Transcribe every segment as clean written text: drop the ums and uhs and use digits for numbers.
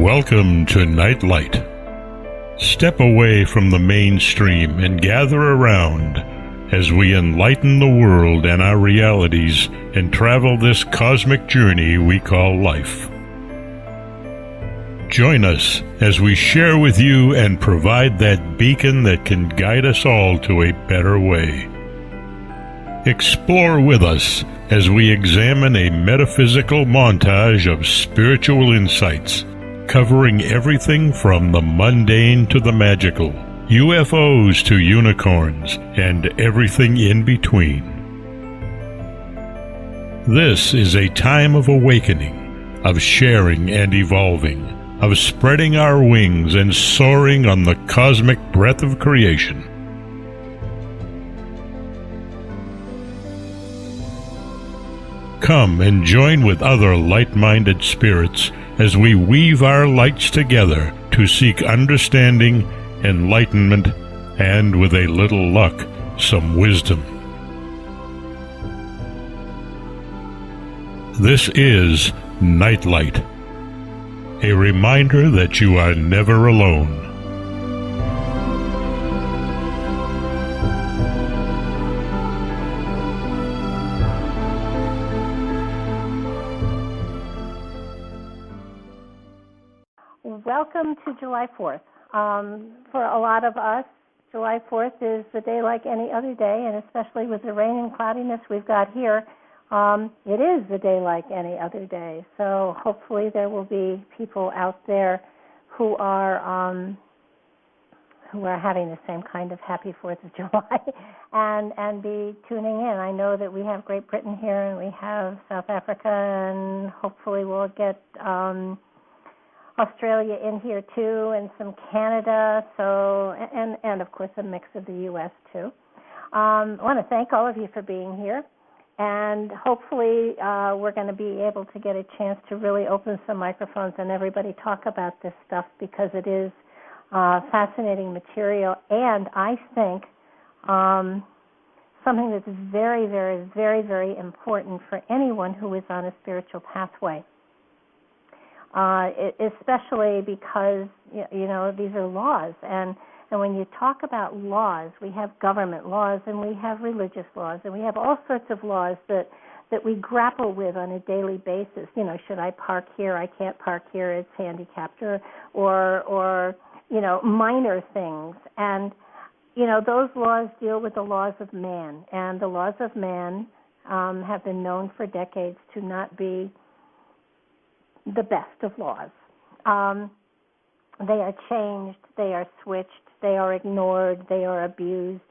Welcome to Nightlight. Step away from the mainstream and gather around as we enlighten the world and our realities and travel this cosmic journey we call life. Join us as we share with you and provide that beacon that can guide us all to a better way. Explore with us as we examine a metaphysical montage of spiritual insights, covering everything from the mundane to the magical, UFOs to unicorns, and everything in between. This is a time of awakening, of sharing and evolving, of spreading our wings and soaring on the cosmic breath of creation. Come and join with other light-minded spirits as we weave our lights together to seek understanding, enlightenment, and, with a little luck, some wisdom. This is Nightlight, a reminder that you are never alone. Welcome to July 4th. For a lot of us, July 4th is the day like any other day, and especially with the rain and cloudiness we've got here, it is a day like any other day. So hopefully there will be people out there who are having the same kind of happy 4th of July and be tuning in. I know that we have Great Britain here and we have South Africa, and hopefully we'll get Australia in here too, and some Canada, and of course a mix of the U.S. too. I want to thank all of you for being here, and hopefully we're going to be able to get a chance to really open some microphones and everybody talk about this stuff, because it is fascinating material, and I think something that's very, very, very, very important for anyone who is on a spiritual pathway. Especially because, you know, these are laws. And when you talk about laws, we have government laws and we have religious laws and we have all sorts of laws that we grapple with on a daily basis. You know, should I park here? I can't park here. It's handicapped. Or you know, minor things. And, you know, those laws deal with the laws of man. And the laws of man have been known for decades to not be the best of laws. They are changed, they are switched, they are ignored, they are abused.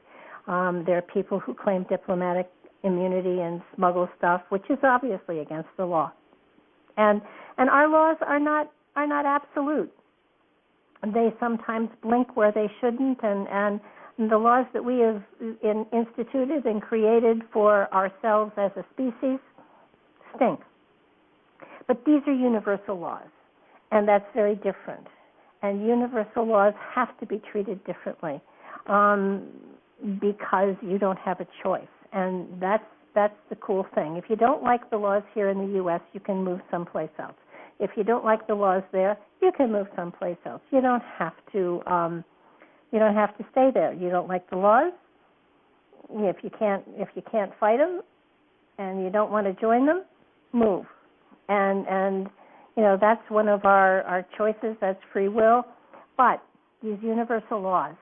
There are people who claim diplomatic immunity and smuggle stuff, which is obviously against the law. And our laws are not absolute. They sometimes blink where they shouldn't, and the laws that we have instituted and created for ourselves as a species stink. But these are universal laws, and that's very different. And universal laws have to be treated differently because you don't have a choice. And that's the cool thing. If you don't like the laws here in the U.S., you can move someplace else. If you don't like the laws there, you can move someplace else. You don't have to. You don't have to stay there. You don't like the laws. If you can't fight them, and you don't want to join them, move. And you know, that's one of our choices. That's free will. But these universal laws,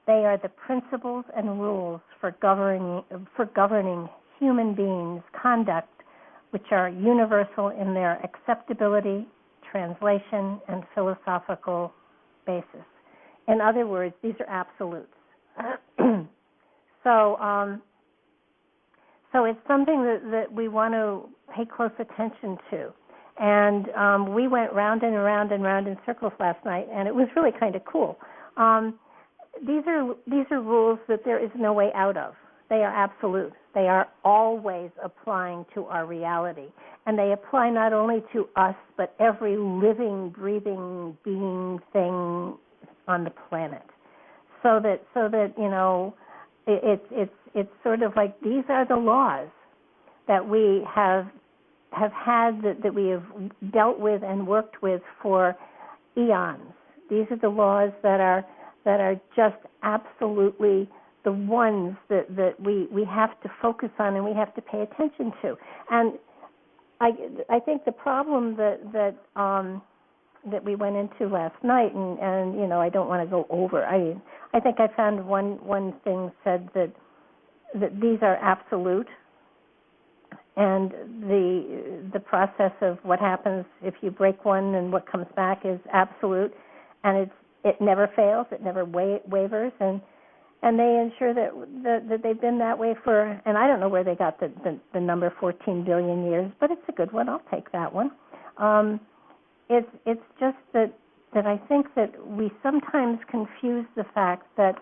they are the principles and rules for governing human beings' conduct, which are universal in their acceptability, translation, and philosophical basis. In other words, these are absolutes. So it's something that we want to pay close attention to. And we went round and round and round in circles last night, and it was really kind of cool. These are rules that there is no way out of. They are absolute. They are always applying to our reality. And they apply not only to us, but every living, breathing being, thing on the planet. So that you know, it's sort of like these are the laws that we have have had, that we have dealt with and worked with for eons. These are the laws that are just absolutely the ones that we have to focus on and we have to pay attention to. And I think the problem that we went into last night, and you know, I don't want to go over. I think I found one thing said that these are absolute, and the process of what happens if you break one and what comes back is absolute, and it never fails, it never wavers, and they ensure that they've been that way for, and I don't know where they got the number 14 billion years, but it's a good one. I'll take that one. It's just that I think that we sometimes confuse the fact that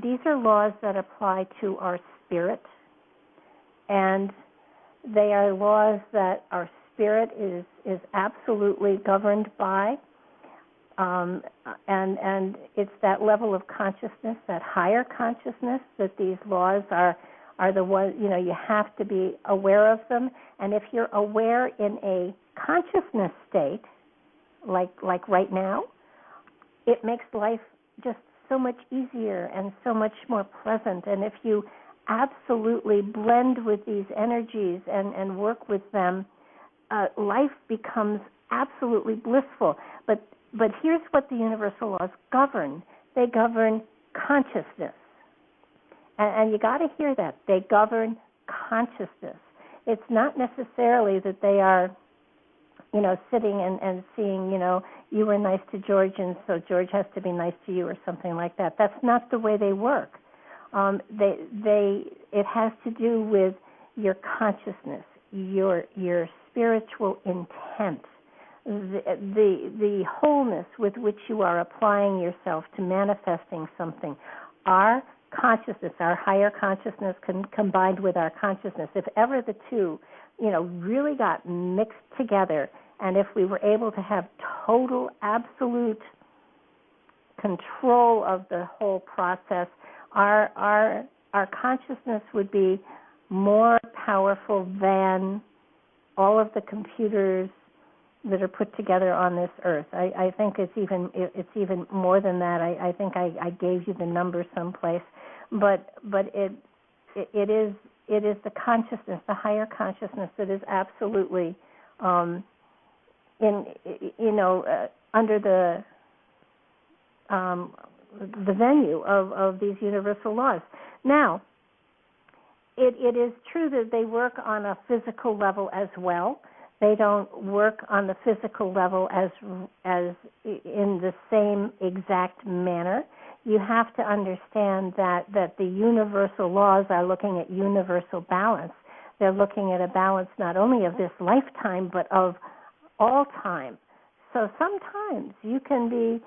these are laws that apply to our spirit, and they are laws that our spirit is absolutely governed by, and it's that level of consciousness, that higher consciousness, that these laws are the ones, you know, you have to be aware of them. And if you're aware in a consciousness state, like right now, it makes life just so much easier and so much more pleasant. And if you absolutely blend with these energies and work with them, life becomes absolutely blissful. But here's what the universal laws govern. They govern consciousness. And you got to hear that. They govern consciousness. It's not necessarily that they are, you know, sitting and seeing, you know, you were nice to George and so George has to be nice to you or something like that. That's not the way they work. It has to do with your consciousness, your spiritual intent, the wholeness with which you are applying yourself to manifesting something. Our consciousness, our higher consciousness combined with our consciousness, if ever the two, you know, really got mixed together, and if we were able to have total, absolute control of the whole process, our consciousness would be more powerful than all of the computers that are put together on this earth. I think it's even more than that. I think I gave you the number someplace, but it is the consciousness, the higher consciousness, that is absolutely under the venue of these universal laws. Now, it is true that they work on a physical level as well. They don't work on the physical level as in the same exact manner. You have to understand that the universal laws are looking at universal balance. They're looking at a balance not only of this lifetime, but of all time. So sometimes you can be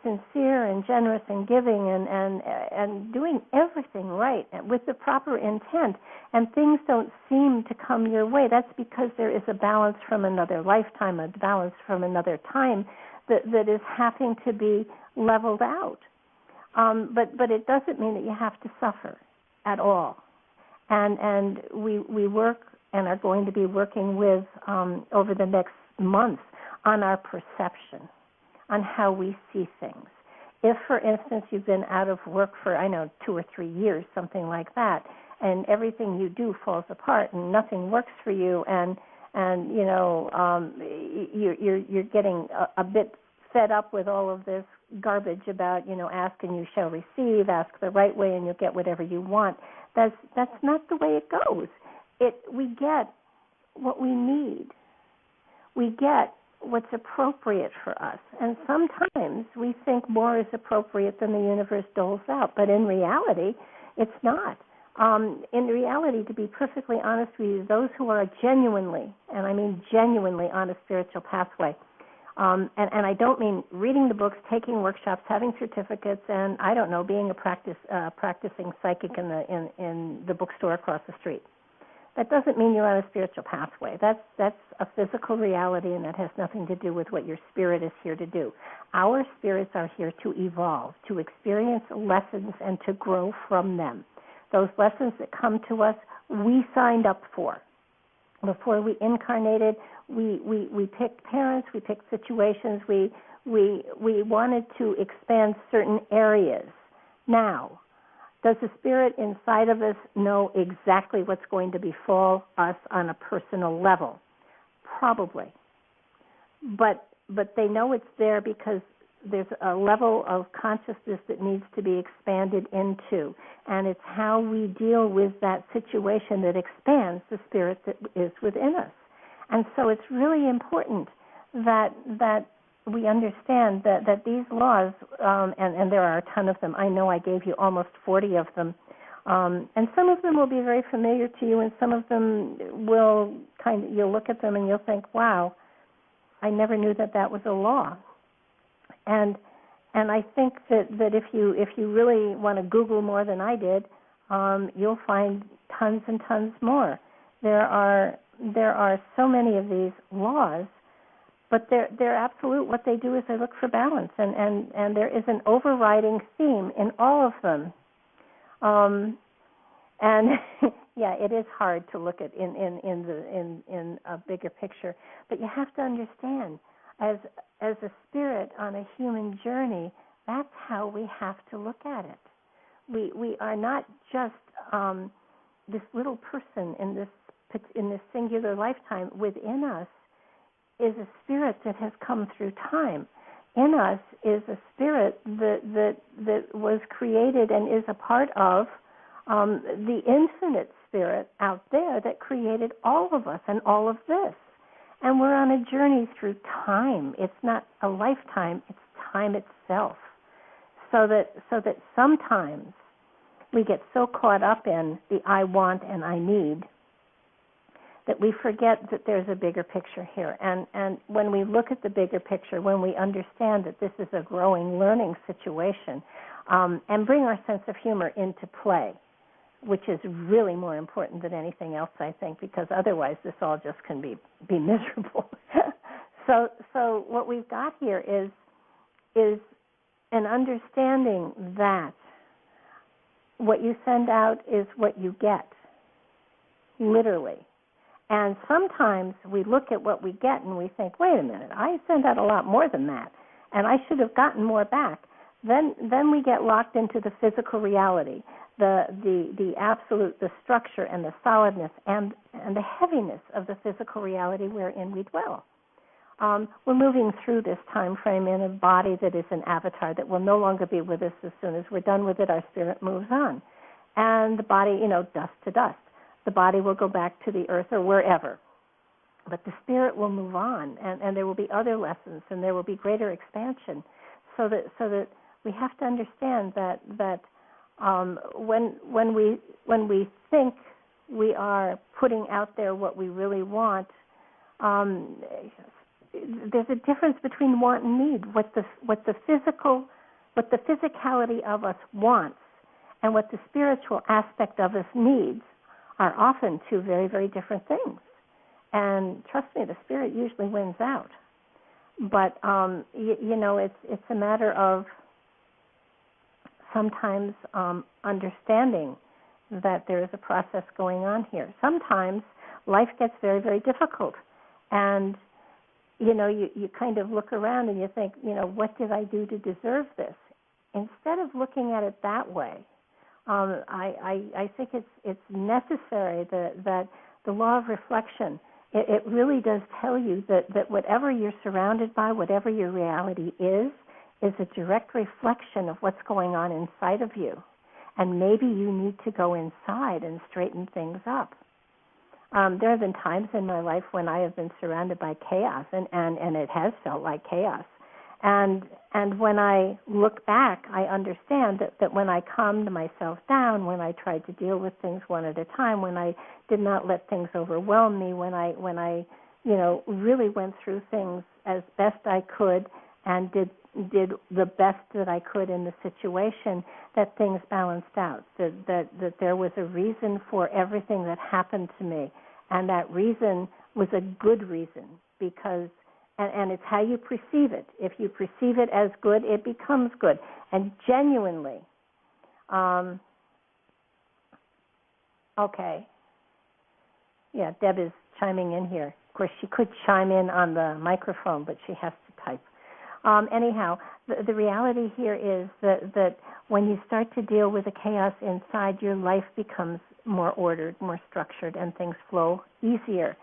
sincere and generous and giving and doing everything right with the proper intent, and things don't seem to come your way. That's because there is a balance from another lifetime, a balance from another time that is having to be leveled out. But it doesn't mean that you have to suffer at all. And we work and are going to be working with over the next months on our perception, on how we see things. If, for instance, you've been out of work for, 2 or 3 years, something like that, and everything you do falls apart and nothing works for you, and you're getting a bit fed up with all of this garbage about, ask and you shall receive, ask the right way and you'll get whatever you want. That's not the way it goes. We get what we need. We get what's appropriate for us. And sometimes we think more is appropriate than the universe doles out, but in reality, it's not. In reality, to be perfectly honest with you, those who are genuinely, and I mean genuinely, on a spiritual pathway, and I don't mean reading the books, taking workshops, having certificates, and I don't know, being a practicing psychic in the bookstore across the street. That doesn't mean you're on a spiritual pathway. That's a physical reality, and that has nothing to do with what your spirit is here to do. Our spirits are here to evolve, to experience lessons, and to grow from them. Those lessons that come to us, we signed up for. Before we incarnated, we picked parents, we picked situations, we wanted to expand certain areas. Now, does the Spirit inside of us know exactly what's going to befall us on a personal level? Probably. But they know it's there because there's a level of consciousness that needs to be expanded into, and it's how we deal with that situation that expands the Spirit that is within us. And so it's really important that we understand that these laws, and there are a ton of them. I know I gave you almost 40 of them, and some of them will be very familiar to you, and some of them will you'll look at them and you'll think, wow, I never knew that was a law. And I think that if you really want to Google more than I did, you'll find tons and tons more. There are so many of these laws, but they're absolute. What they do is they look for balance, and there is an overriding theme in all of them. And yeah, it is hard to look at in a bigger picture, but you have to understand, as a spirit on a human journey, that's how we have to look at it. We are not just this little person in this singular lifetime. Within us is a spirit that has come through time. In us is a spirit that was created and is a part of the infinite spirit out there that created all of us and all of this. And we're on a journey through time. It's not a lifetime, it's time itself. So that sometimes we get so caught up in the I want and I need that we forget that there's a bigger picture here. And when we look at the bigger picture, when we understand that this is a growing learning situation, and bring our sense of humor into play, which is really more important than anything else, I think, because otherwise this all just can be miserable. So what we've got here is an understanding that what you send out is what you get, literally. And sometimes we look at what we get and we think, wait a minute, I sent out a lot more than that, and I should have gotten more back. Then we get locked into the physical reality, the absolute, the structure and the solidness and the heaviness of the physical reality wherein we dwell. We're moving through this time frame in a body that is an avatar that will no longer be with us. As soon as we're done with it, our spirit moves on. And the body, dust to dust. The body will go back to the earth or wherever. But the spirit will move on, and there will be other lessons, and there will be greater expansion. So that we have to understand that when we think we are putting out there what we really want, there's a difference between want and need. What the physicality of us wants and what the spiritual aspect of us needs are often two very, very different things. And trust me, the spirit usually wins out. But it's a matter of sometimes understanding that there is a process going on here. Sometimes life gets very, very difficult, and you kind of look around and you think, what did I do to deserve this? Instead of looking at it that way, I think it's necessary that the law of reflection, it really does tell you that whatever you're surrounded by, whatever your reality is a direct reflection of what's going on inside of you. And maybe you need to go inside and straighten things up. There have been times in my life when I have been surrounded by chaos, and it has felt like chaos. And when I look back, I understand that when I calmed myself down, when I tried to deal with things one at a time, when I did not let things overwhelm me, when I really went through things as best I could and did the best that I could in the situation, that things balanced out, that there was a reason for everything that happened to me, and that reason was a good reason, because and it's how you perceive it. If you perceive it as good, it becomes good. And genuinely, okay. Yeah, Deb is chiming in here. Of course, she could chime in on the microphone, but she has to type. Anyhow, the reality here is that when you start to deal with the chaos inside, your life becomes more ordered, more structured, and things flow easier.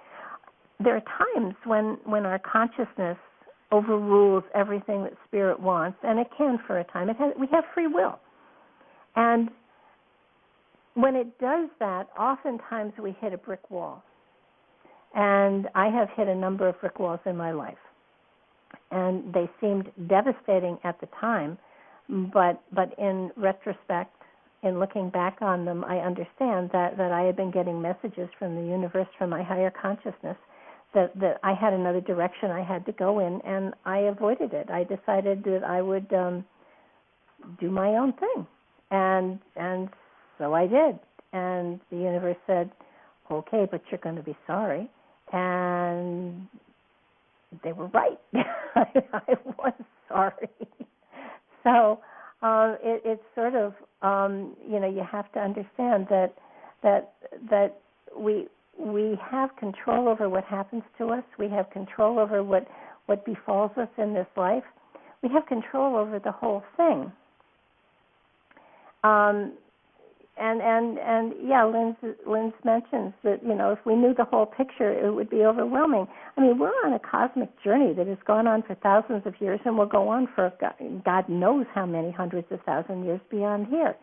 There are times when our consciousness overrules everything that Spirit wants, and it can for a time. We have free will. And when it does that, oftentimes we hit a brick wall. And I have hit a number of brick walls in my life. And they seemed devastating at the time, but in retrospect, in looking back on them, I understand that I had been getting messages from the universe, from my higher consciousness, that I had another direction I had to go in, and I avoided it. I decided that I would do my own thing, and so I did. And the universe said, okay, but you're going to be sorry. And they were right. I was sorry. So it's sort of, you have to understand that we have control over what happens to us. We have control over what befalls us in this life. We have control over the whole thing. And yeah, Linz mentions that, if we knew the whole picture, it would be overwhelming. I mean, we're on a cosmic journey that has gone on for thousands of years and will go on for God knows how many hundreds of thousand years beyond here.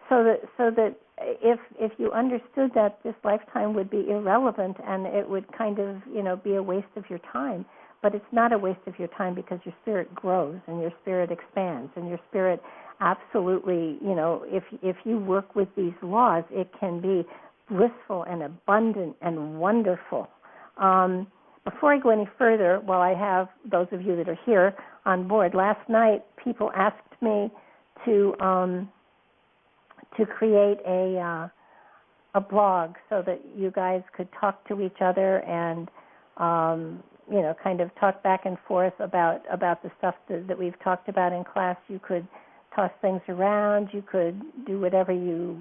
So that if you understood that this lifetime would be irrelevant and it would kind of, be a waste of your time, but it's not a waste of your time because your spirit grows and your spirit expands and your spirit absolutely, if you work with these laws, it can be blissful and abundant and wonderful. Before I go any further, while I have those of you that are here on board, last night people asked me to create a blog so that you guys could talk to each other and kind of talk back and forth about the stuff that we've talked about in class. You could toss things around. You could do whatever you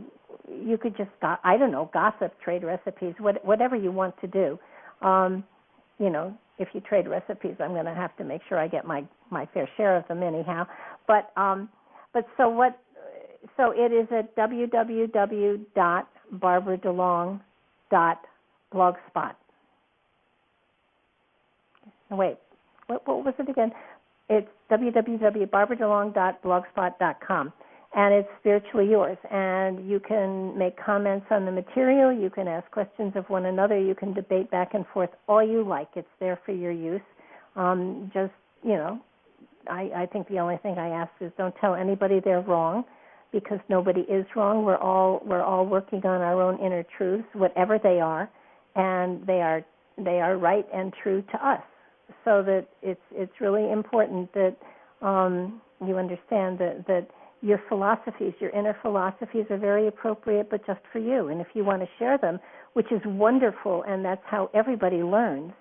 could just, gossip, trade recipes, whatever you want to do. If you trade recipes, I'm going to have to make sure I get my fair share of them anyhow. But so it is at www.barbaradalong.blogspot. Wait, what was it again? It's www.barbaradalong.blogspot.com, and it's spiritually yours. And you can make comments on the material. You can ask questions of one another. You can debate back and forth all you like. It's there for your use. I think the only thing I ask is don't tell anybody they're wrong, because nobody is wrong. We're all working on our own inner truths, whatever they are, and they are right and true to us. So that it's really important that you understand that your philosophies, your inner philosophies, are very appropriate, but just for you. And if you want to share them, which is wonderful, and that's how everybody learns,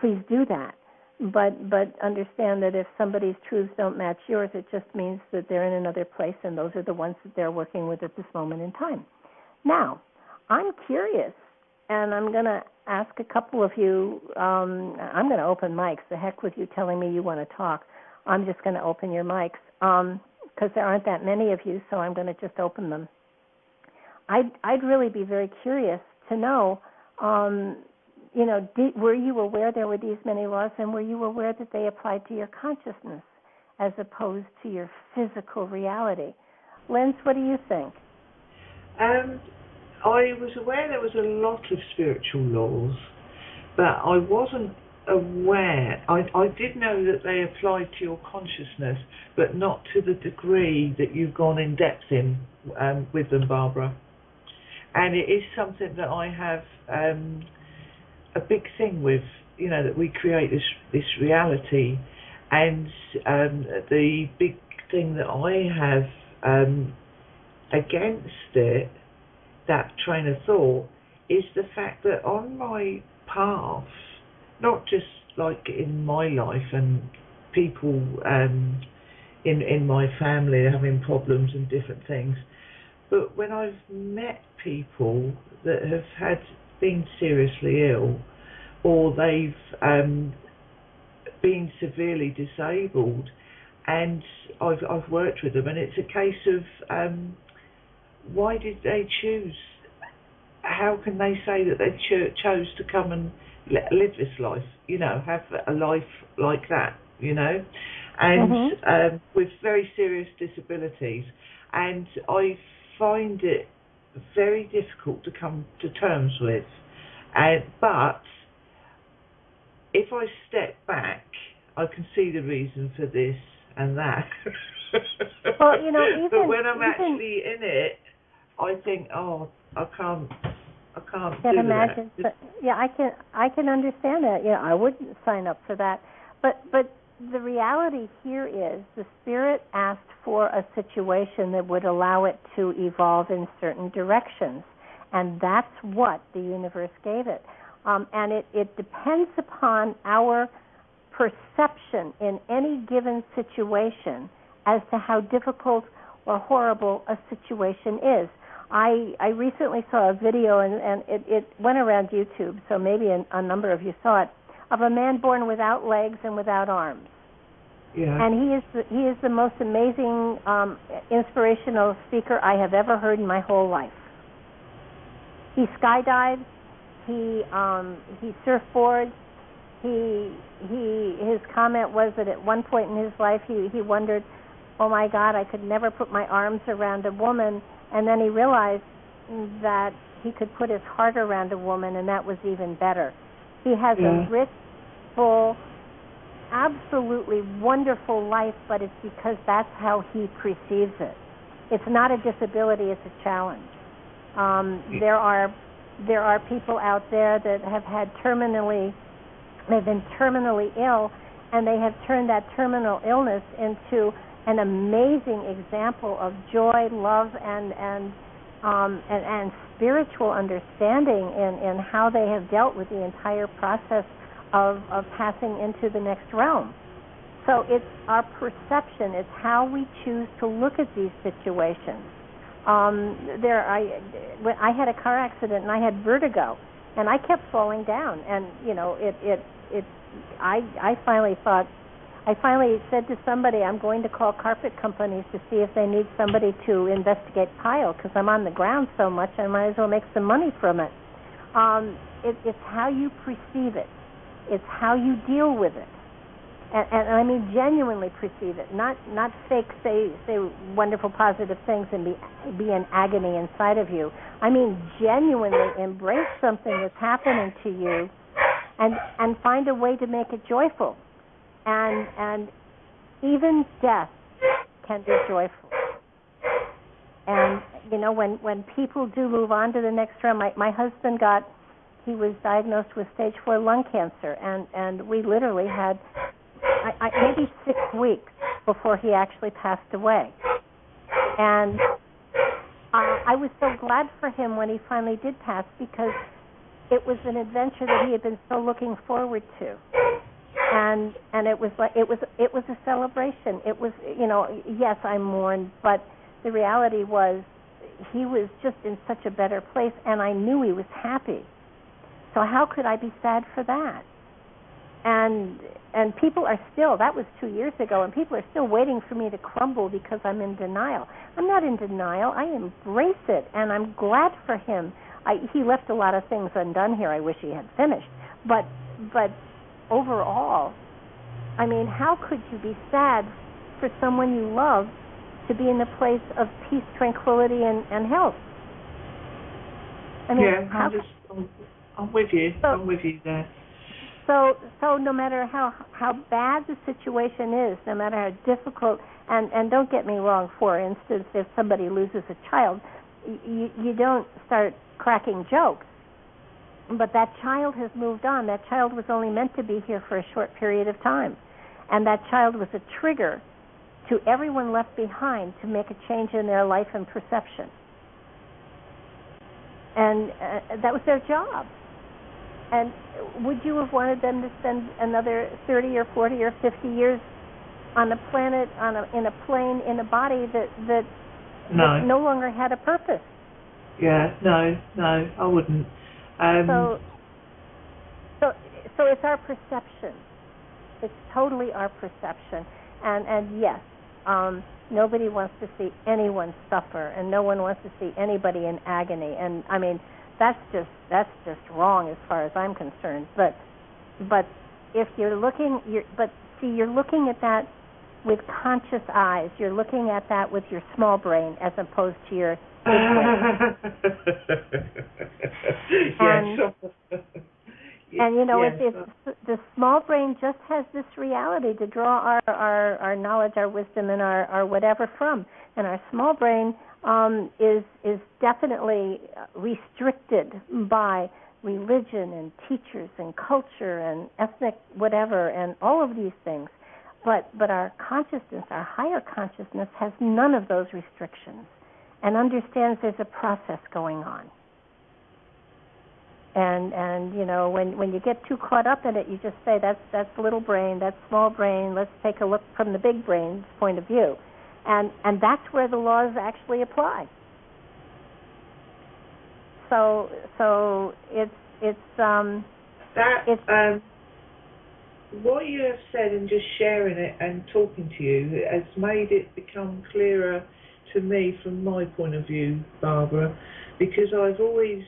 please do that. But understand that if somebody's truths don't match yours, it just means that they're in another place, and those are the ones that they're working with at this moment in time. Now, I'm curious, and I'm going to ask a couple of you, I'm going to open mics. The heck with you telling me you want to talk. I'm just going to open your mics because there aren't that many of you, so I'm going to just open them. I'd really be very curious to know, were you aware there were these many laws, and were you aware that they applied to your consciousness as opposed to your physical reality? Linz, what do you think? I was aware there was a lot of spiritual laws, but I wasn't aware. I did know that they applied to your consciousness, but not to the degree that you've gone in depth in with them, Barbara. And it is something that I have a big thing with, that we create this reality. And the big thing that I have against it, that train of thought, is the fact that on my path, not just like in my life and people in my family having problems and different things, but when I've met people that have had been seriously ill, or they've been severely disabled, and I've worked with them, and it's a case of why did they choose? How can they say that they chose to come and live this life? You know, have a life like that. You know, and with very serious disabilities, and I find it very difficult to come to terms with. But if I step back, I can see the reason for this and that. Well, you know, but when I'm actually in it, I think, oh, I can't do imagine, that. Yeah, I can understand that. Yeah, I wouldn't sign up for that. But the reality here is the Spirit asked for a situation that would allow it to evolve in certain directions, and that's what the universe gave it. And it depends upon our perception in any given situation as to how difficult or horrible a situation is. I recently saw a video, and it went around YouTube, so maybe a number of you saw it, of a man born without legs and without arms. Yeah. And he is the most amazing, inspirational speaker I have ever heard in my whole life. He skydives, he surfboards. His comment was that at one point in his life he wondered, oh my God, I could never put my arms around a woman, and then he realized that he could put his heart around a woman, and that was even better. He has a rich, full, absolutely wonderful life, but it's because that's how he perceives it. It's not a disability, it's a challenge. There are people out there that have they've been terminally ill, and they have turned that terminal illness into an amazing example of joy, love, and spiritual understanding in how they have dealt with the entire process of passing into the next realm. So it's our perception, it's how we choose to look at these situations. I had a car accident and I had vertigo, and I kept falling down, and you know, I finally said to somebody, I'm going to call carpet companies to see if they need somebody to investigate pile, because I'm on the ground so much, I might as well make some money from it. It's how you perceive it. It's how you deal with it. And I mean genuinely perceive it, not fake say wonderful positive things and be in agony inside of you. I mean genuinely embrace something that's happening to you and find a way to make it joyful. And even death can be joyful. And you know, when people do move on to the next realm, my husband he was diagnosed with stage 4 lung cancer, and we literally had maybe 6 weeks before he actually passed away. And I was so glad for him when he finally did pass, because it was an adventure that he had been so looking forward to. And it was a celebration. It was, you know, yes, I mourned, but the reality was he was just in such a better place, and I knew he was happy. So how could I be sad for that? And people are still, that was 2 years ago, and people are still waiting for me to crumble because I'm in denial. I'm not in denial. I embrace it, and I'm glad for him. He left a lot of things undone here I wish he had finished. But overall, I mean, how could you be sad for someone you love to be in a place of peace, tranquility, and health? I mean, I'm with you. I'm with you there. So no matter how bad the situation is, no matter how difficult, and don't get me wrong, for instance, if somebody loses a child, you don't start cracking jokes. But that child has moved on. That child was only meant to be here for a short period of time. And that child was a trigger to everyone left behind to make a change in their life and perception. And that was their job. And would you have wanted them to spend another 30 or 40 or 50 years on a planet, in a plane, in a body that no longer had a purpose? Yeah, no, I wouldn't. So it's our perception. It's totally our perception. And yes, nobody wants to see anyone suffer, and no one wants to see anybody in agony. And I mean, that's just wrong as far as I'm concerned. But if you're looking, you're looking at that with conscious eyes. You're looking at that with your small brain as opposed to your big brain. And you know, if the small brain just has this reality to draw our knowledge, our wisdom, and our whatever from, and our small brain is definitely restricted by religion and teachers and culture and ethnic whatever and all of these things. But our consciousness, our higher consciousness, has none of those restrictions and understands there's a process going on. And you know, when you get too caught up in it, you just say, that's little brain, that's small brain, let's take a look from the big brain's point of view. And that's where the laws actually apply. So it's what you have said and just sharing it and talking to you has made it become clearer to me from my point of view, Barbara, because I've always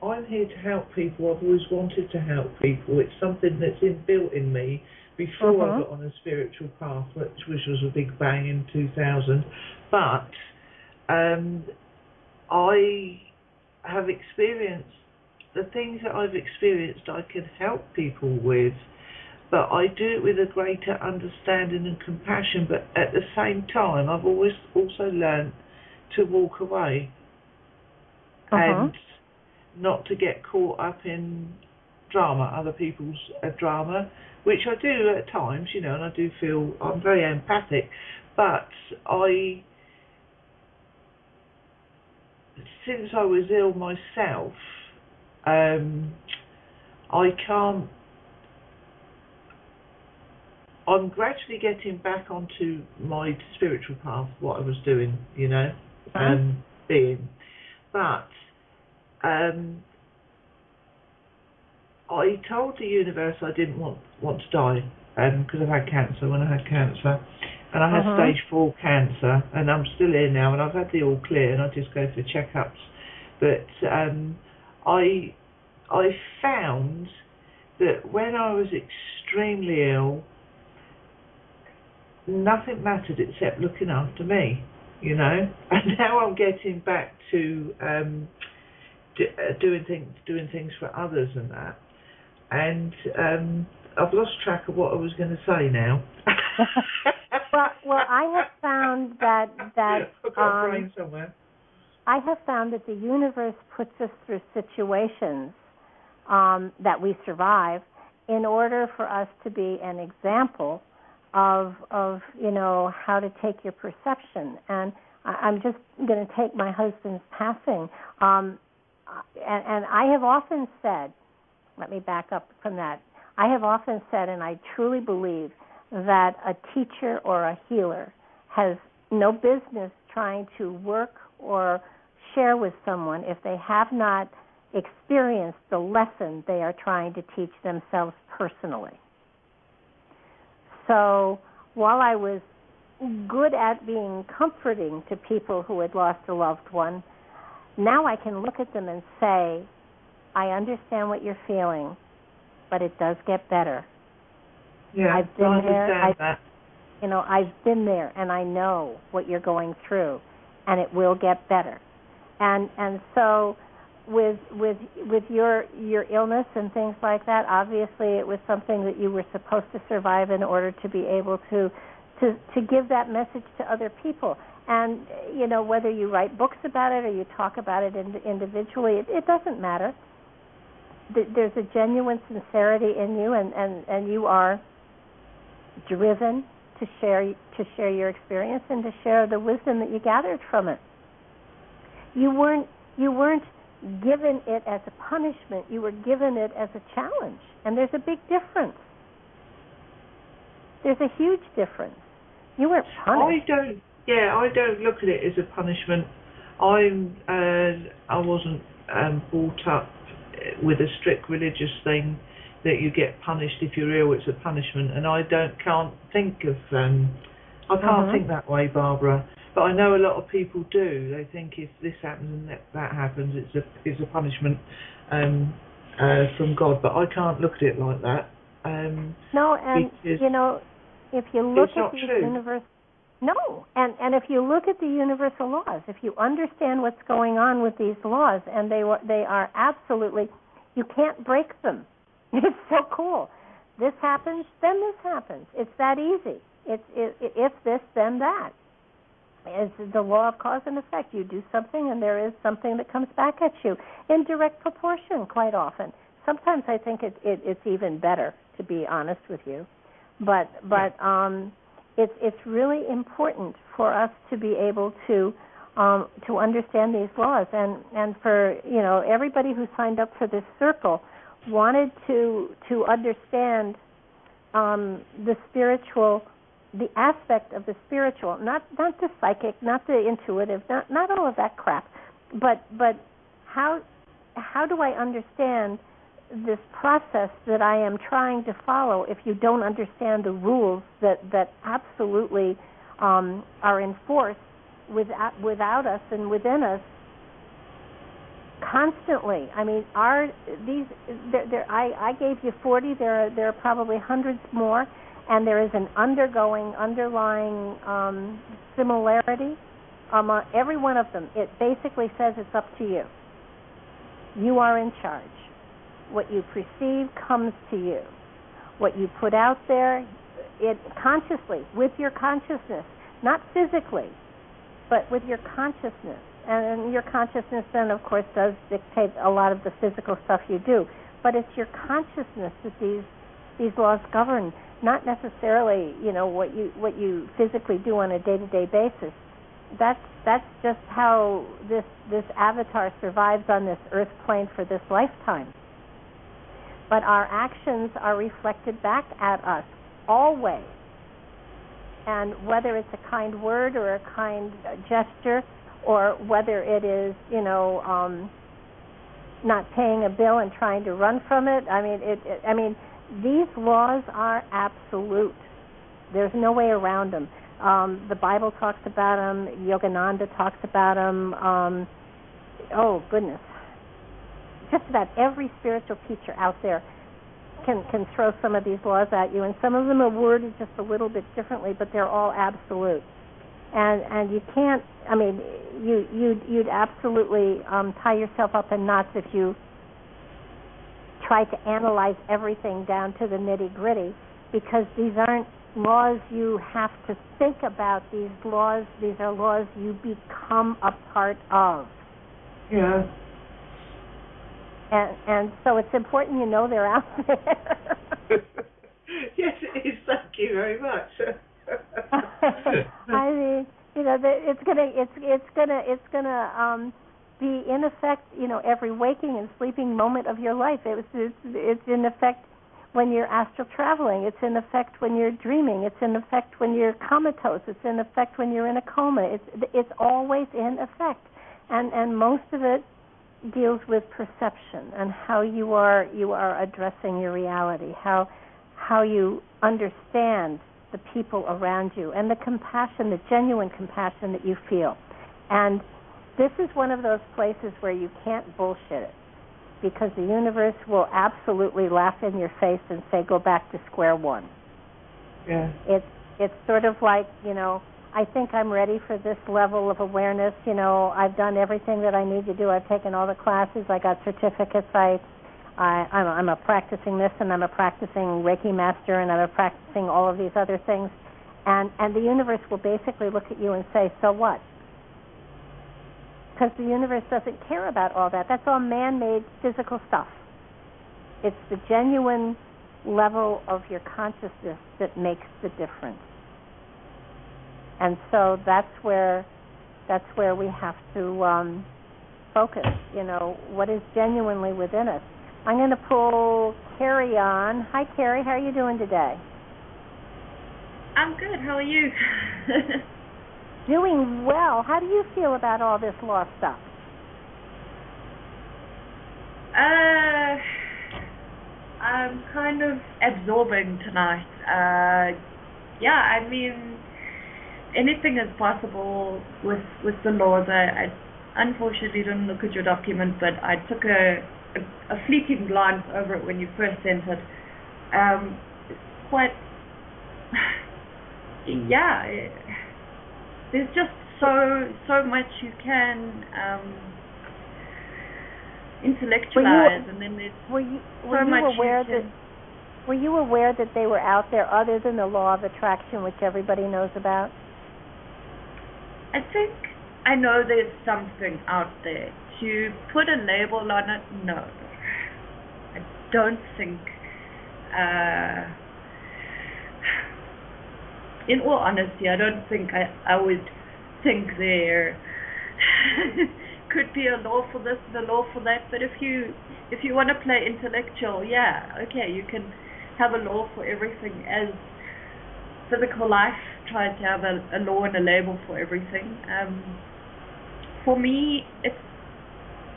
I'm here to help people. I've always wanted to help people. It's something that's inbuilt in me before I got on a spiritual path, which was a big bang in 2000. But I have experienced the things that I've experienced. I can help people with, but I do it with a greater understanding and compassion. But at the same time, I've always also learned to walk away and not to get caught up in drama, other people's drama, which I do at times, you know, and I do feel I'm very empathic, but since I was ill myself, I'm gradually getting back onto my spiritual path, what I was doing, you know, being, but I told the universe I didn't want to die because I've had cancer when I had cancer, and I had stage 4 cancer, and I'm still here now, and I've had the all clear, and I just go for checkups. But I found that when I was extremely ill, nothing mattered except looking after me, you know. And now I'm getting back to doing things for others and that, and I've lost track of what I was going to say now. well, I have found that I've got a brain somewhere. I have found that the universe puts us through situations that we survive in order for us to be an example of you know, how to take your perception. And I'm just going to take my husband's passing. And I have often said, let me back up from that. I have often said, and I truly believe, that a teacher or a healer has no business trying to work or share with someone if they have not experienced the lesson they are trying to teach themselves personally. So while I was good at being comforting to people who had lost a loved one, now I can look at them and say, I understand what you're feeling, but it does get better. Yeah, I've been there. That. You know, I've been there, and I know what you're going through, and it will get better. And so, with your illness and things like that, obviously it was something that you were supposed to survive in order to be able to give that message to other people. And, you know, whether you write books about it or you talk about it individually, it doesn't matter. There's a genuine sincerity in you, and you are driven to share your experience and to share the wisdom that you gathered from it. You weren't given it as a punishment. You were given it as a challenge, and there's a big difference. There's a huge difference. You weren't punished. I don't look at it as a punishment. I wasn't brought up with a strict religious thing that you get punished if you're ill. It's a punishment, and I can't think of I can't think that way, Barbara. But I know a lot of people do. They think if this happens and that happens, it's a punishment from God. But I can't look at it like that. No, and you know, if you look at the universe, no, and if you look at the universal laws, if you understand what's going on with these laws, and they are absolutely, you can't break them. It's so cool. This happens, then this happens. It's that easy. If this, then that. It's the law of cause and effect. You do something, and there is something that comes back at you in direct proportion. Quite often. Sometimes I think it's even better, to be honest with you. But it's really important for us to be able to understand these laws, and for everybody who signed up for this circle wanted to understand the spiritual, the aspect of the spiritual, not the psychic, not the intuitive, not all of that crap, but how do I understand this process that I am trying to follow if you don't understand the rules that absolutely are enforced without us and within us constantly? I mean, I gave you 40. There are probably hundreds more, and there is an underlying similarity. Every one of them, it basically says it's up to you. You are in charge. What you perceive comes to you. What you put out there, it consciously, with your consciousness, not physically, but with your consciousness. And your consciousness then, of course, does dictate a lot of the physical stuff you do. But it's your consciousness that these laws govern, not necessarily, what you physically do on a day-to-day basis. That's just how this avatar survives on this earth plane for this lifetime. But our actions are reflected back at us always. And whether it's a kind word or a kind gesture, or whether it is, not paying a bill and trying to run from it, I mean, these laws are absolute. There's no way around them. The Bible talks about them. Yogananda talks about them. Oh goodness. Just about every spiritual teacher out there can throw some of these laws at you, and some of them are worded just a little bit differently, but they're all absolute. And you can't. I mean, you'd absolutely tie yourself up in knots if you try to analyze everything down to the nitty-gritty, because these aren't laws you have to think about. These are laws you become a part of. Yeah. And so it's important you know they're out there. Yes, it is. Thank you very much. I mean, it's gonna be in effect, every waking and sleeping moment of your life. It's in effect when you're astral traveling. It's in effect when you're dreaming. It's in effect when you're comatose. It's in effect when you're in a coma. It's always in effect, and most of it deals with perception and how you are addressing your reality, how you understand the people around you, and the compassion, the genuine compassion that you feel. And this is one of those places where you can't bullshit it, because the universe will absolutely laugh in your face and say, go back to square one. Yeah. It's sort of like, I think I'm ready for this level of awareness. I've done everything that I need to do. I've taken all the classes. I got certificates. I'm a practicing this, and I'm a practicing Reiki master, and I'm a practicing all of these other things. And the universe will basically look at you and say, so what? Because the universe doesn't care about all that. That's all man-made physical stuff. It's the genuine level of your consciousness that makes the difference. And so that's where we have to focus. What is genuinely within us. I'm going to pull Carrie on. Hi, Carrie. How are you doing today? I'm good. How are you? Doing well. How do you feel about all this law stuff? I'm kind of absorbing tonight. Yeah, I mean, anything is possible with the laws. I unfortunately didn't look at your document, but I took a fleeting glance over it when you first sent it. It's quite, yeah. There's just so much you can intellectualize, and then there's were you much aware were you aware that they were out there other than the law of attraction, which everybody knows about? I think I know there's something out there. To put a label on it, no. I don't think. In all honesty, I don't think I would think there could be a law for this and a law for that. But if you want to play intellectual, yeah, okay, you can have a law for everything. As physical life tries to have a law and a label for everything. For me,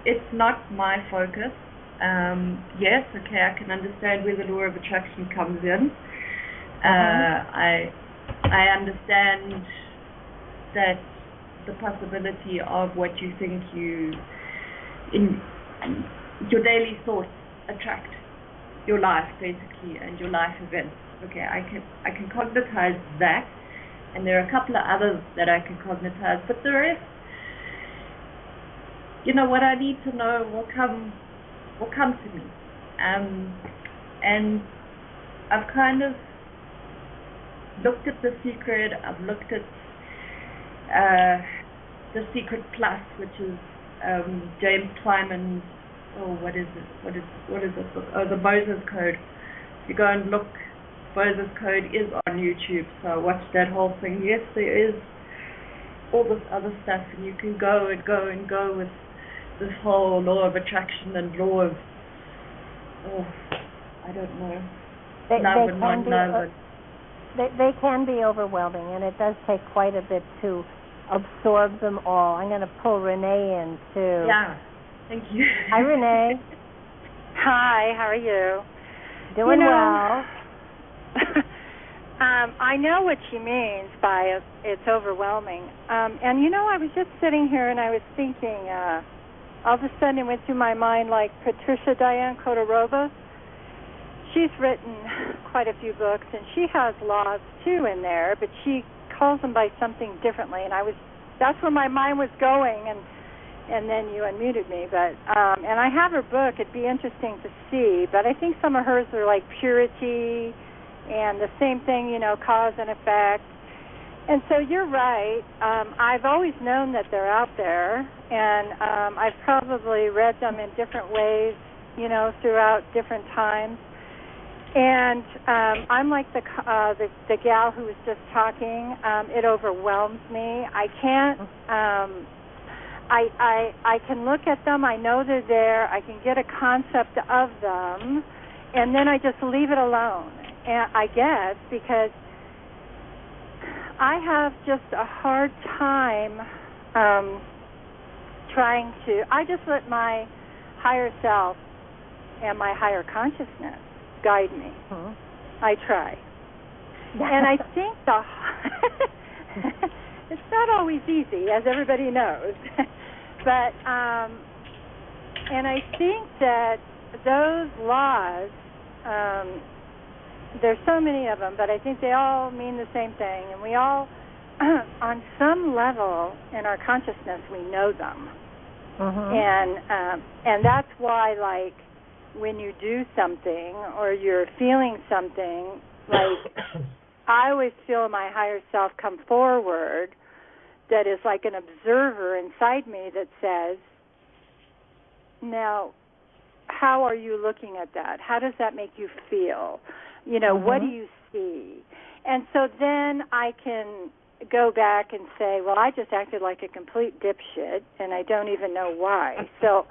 it's not my focus. Yes, okay, I can understand where the law of attraction comes in. I understand that the possibility of what you think in your daily thoughts attract your life, basically, and your life events. Okay, I can cognitize that, and there are a couple of others that I can cognitize, but the rest, what I need to know will come to me. And I've kind of looked at The Secret. I've looked at The Secret Plus, which is James Twyman's. Oh, what is it? What is this book? Oh, The Moses Code. If you go and look, Moses Code is on YouTube, so I watched that whole thing. Yes, there is all this other stuff, and you can go with this whole law of attraction and law of, I don't know, love and non-love. They can be overwhelming, and it does take quite a bit to absorb them all. I'm going to pull Renee in, too. Yeah, thank you. Hi, Renee. Hi, how are you? Doing well. I know what she means by it's overwhelming. And, I was just sitting here and I was thinking, all of a sudden it went through my mind like Patricia Diane Khodorova. She's written quite a few books, and she has laws, too, in there, but she calls them by something differently. And that's where my mind was going, and then you unmuted me. But and I have her book. It'd be interesting to see. But I think some of hers are like purity and the same thing, cause and effect. And so you're right. I've always known that they're out there, and I've probably read them in different ways, throughout different times. And I'm like the gal who was just talking. It overwhelms me. I can't. I can look at them. I know they're there. I can get a concept of them, and then I just leave it alone. And I guess because I have just a hard time trying to. I just let my higher self and my higher consciousness guide me. I try. And I think it's not always easy, as everybody knows. But and I think that those laws, there's so many of them, but I think they all mean the same thing, and we all on some level in our consciousness we know them. And that's why, like, when you do something or you're feeling something, like I always feel my higher self come forward that is like an observer inside me that says, now, how are you looking at that? How does that make you feel? What do you see? And so then I can go back and say, well, I just acted like a complete dipshit, and I don't even know why. So,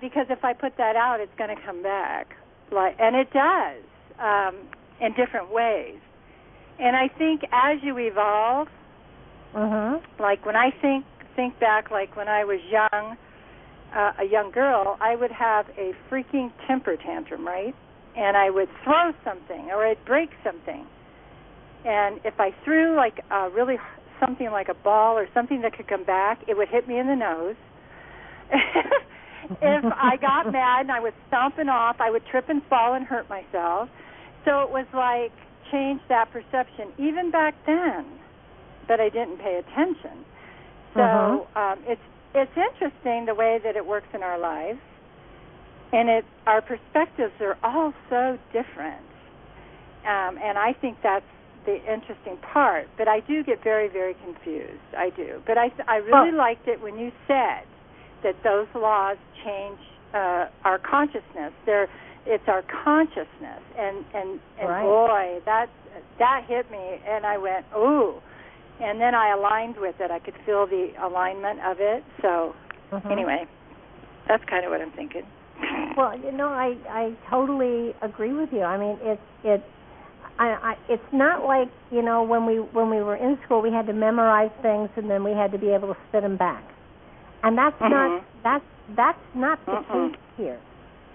because if I put that out, it's going to come back, and it does, in different ways. And I think as you evolve, like when I think back, like when I was young, a young girl, I would have a freaking temper tantrum, right? And I would throw something or I'd break something. And if I threw like something like a ball or something that could come back, it would hit me in the nose. If I got mad and I was stomping off, I would trip and fall and hurt myself. So it was like change that perception even back then, but I didn't pay attention. So it's interesting the way that it works in our lives, and our perspectives are all so different. And I think that's the interesting part. But I do get very, very confused. I do. But I really liked it when you said that those laws change our consciousness. It's our consciousness, and right. Boy, that hit me, and I went, ooh, and then I aligned with it. I could feel the alignment of it. So anyway, that's kind of what I'm thinking. Well, I totally agree with you. I mean, it's not like, when we were in school we had to memorize things and then we had to be able to spit them back. And that's not the case here.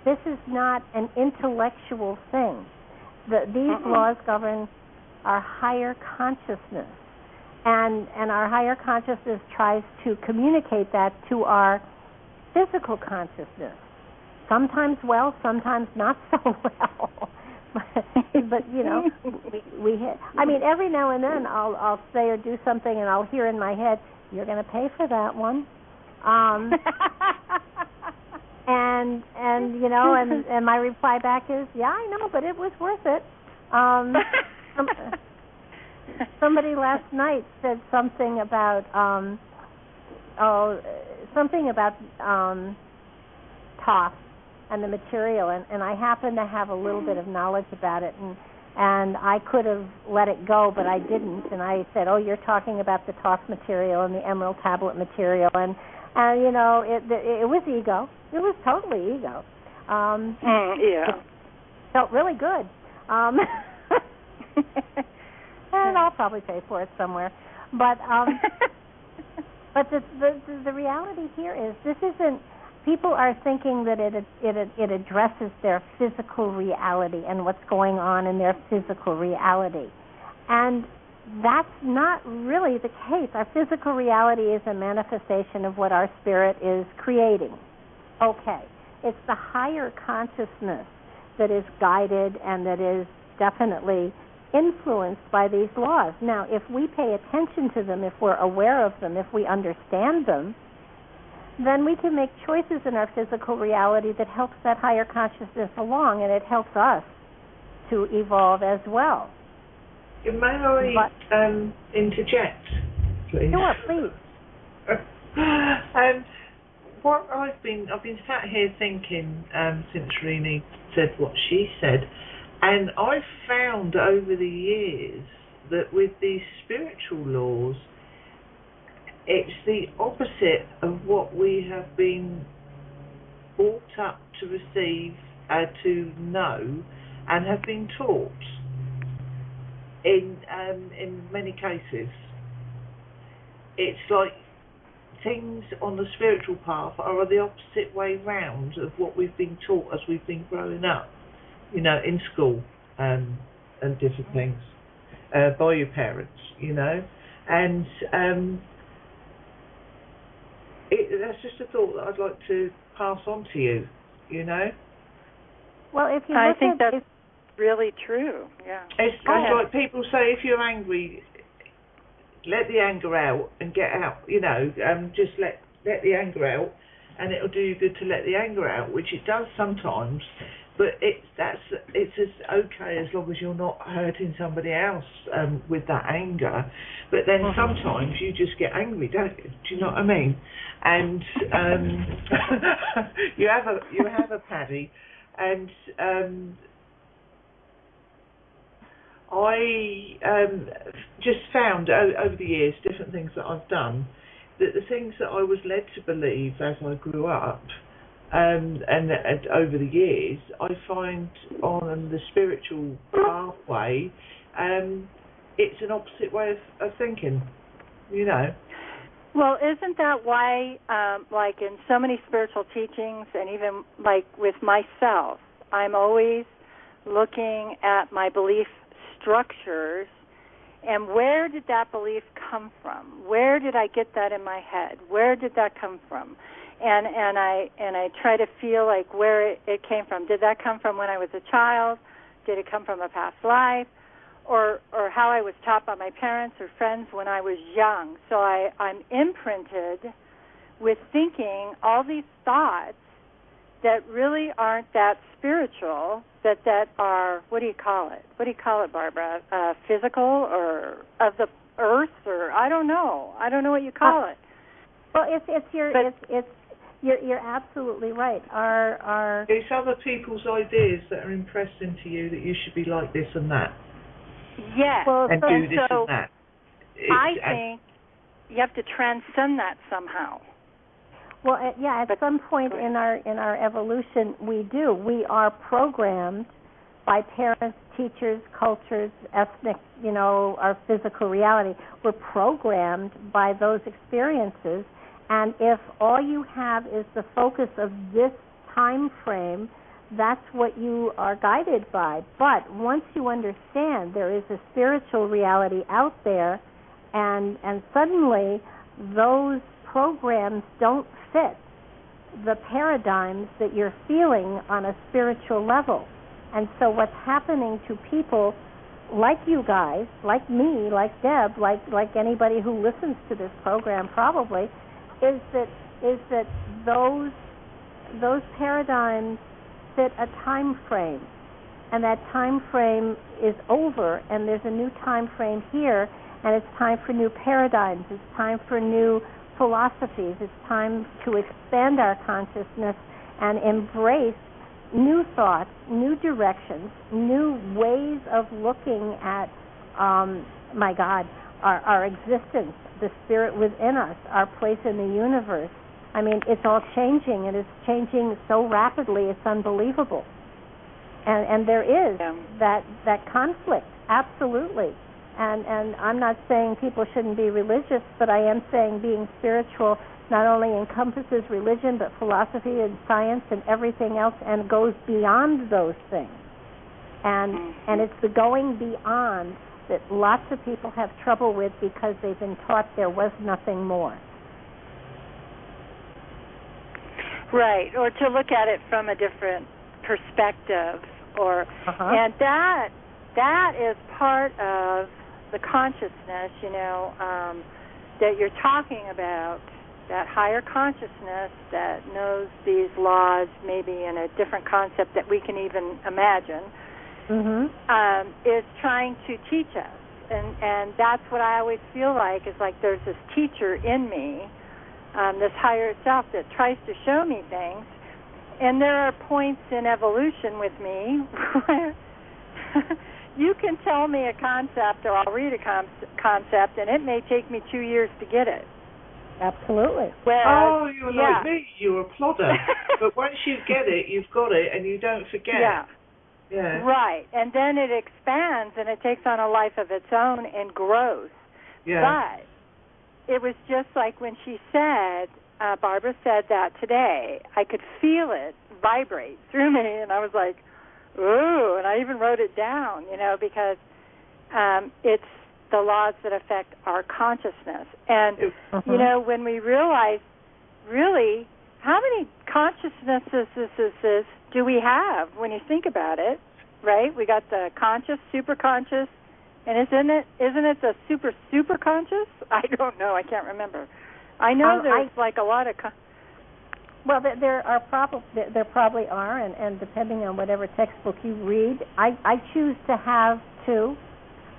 This is not an intellectual thing. These laws govern our higher consciousness, and our higher consciousness tries to communicate that to our physical consciousness. Sometimes well, sometimes not so well. But we hit. I mean, every now and then I'll say or do something, and I'll hear in my head, "You're going to pay for that one." And my reply back is, "Yeah, I know, but it was worth it." Somebody last night said something about Thoth and the material, and I happen to have a little bit of knowledge about it, and I could have let it go, but I didn't. And I said, "Oh, you're talking about the Thoth material and the Emerald Tablet material," and it was ego. It was totally ego. Yeah. It felt really good. And I'll probably pay for it somewhere. But but the reality here is this isn't. People are thinking that it addresses their physical reality and what's going on in their physical reality, and that's not really the case. Our physical reality is a manifestation of what our spirit is creating. Okay. It's the higher consciousness that is guided and that is definitely influenced by these laws. Now, if we pay attention to them, if we're aware of them, if we understand them, then we can make choices in our physical reality that helps that higher consciousness along, and it helps us to evolve as well. May I interject, please? Sure, please. What I've been sat here thinking since Rini said what she said, and I've found over the years that with these spiritual laws, it's the opposite of what we have been brought up to receive, to know, and have been taught. In many cases, it's like things on the spiritual path are the opposite way round of what we've been taught as we've been growing up, in school and different things by your parents, and that's just a thought that I'd like to pass on to you, Well, if you I look think that's really true. Yeah. It's like people say, if you're angry, let the anger out and get out. Just let the anger out, and it'll do you good to let the anger out, which it does sometimes. But it's as okay as long as you're not hurting somebody else with that anger. But then sometimes you just get angry, don't you? Do you know what I mean? And you have a Paddy, and I just found over the years, different things that I've done, that the things that I was led to believe as I grew up, and over the years, I find on the spiritual pathway, it's an opposite way of thinking, Well, isn't that why, like in so many spiritual teachings, and even like with myself, I'm always looking at my belief structures and where did that belief come from? Where did I get that in my head? Where did that come from? And I try to feel like where it came from. Did that come from when I was a child? Did it come from a past life? Or how I was taught by my parents or friends when I was young. So I'm imprinted with thinking all these thoughts that really aren't that spiritual, that are, what do you call it? What do you call it, Barbara? Physical or of the earth, or I don't know. I don't know what you call it. Well, you're absolutely right. It's other people's ideas that are impressed into you that you should be like this and that. Yes. Well, and do this and that. I think you have to transcend that somehow. Well, at some point in our evolution, we do. We are programmed by parents, teachers, cultures, ethnic, our physical reality. We're programmed by those experiences, and if all you have is the focus of this time frame, that's what you are guided by. But once you understand there is a spiritual reality out there, and suddenly those programs don't fit the paradigms that you're feeling on a spiritual level. And so what's happening to people like you guys, like me, like Deb, like anybody who listens to this program probably, is that those paradigms fit a time frame, and that time frame is over, and there's a new time frame here, and it's time for new paradigms, it's time for new philosophies, it's time to expand our consciousness and embrace new thoughts, new directions, new ways of looking at, our existence, the spirit within us, our place in the universe. I mean, it's all changing, and it's changing so rapidly, it's unbelievable. And there is that conflict, absolutely. And I'm not saying people shouldn't be religious, but I am saying being spiritual not only encompasses religion, but philosophy and science and everything else, and goes beyond those things. And it's the going beyond that lots of people have trouble with because they've been taught there was nothing more. Right, or to look at it from a different perspective, and that is part of the consciousness, that you're talking about, that higher consciousness that knows these laws maybe in a different concept that we can even imagine, is trying to teach us. And that's what I always feel like, is like there's this teacher in me, this higher self that tries to show me things. And there are points in evolution with me where you can tell me a concept, or I'll read a concept, and it may take me 2 years to get it. Absolutely. Whereas, you're like me. You're a plodder. But once you get it, you've got it, and you don't forget. Yeah. Right. And then it expands, and it takes on a life of its own and grows. Yeah. But it was just like when she said, Barbara said that today, I could feel it vibrate through me, and I was like, ooh, and I even wrote it down, because it's the laws that affect our consciousness. And, when we realize, really, how many consciousnesses do we have when you think about it, right? We got the conscious, superconscious, and isn't it the super conscious? I don't know. I can't remember. I know there's like a lot of... Well, there probably are, and depending on whatever textbook you read, I choose to have two.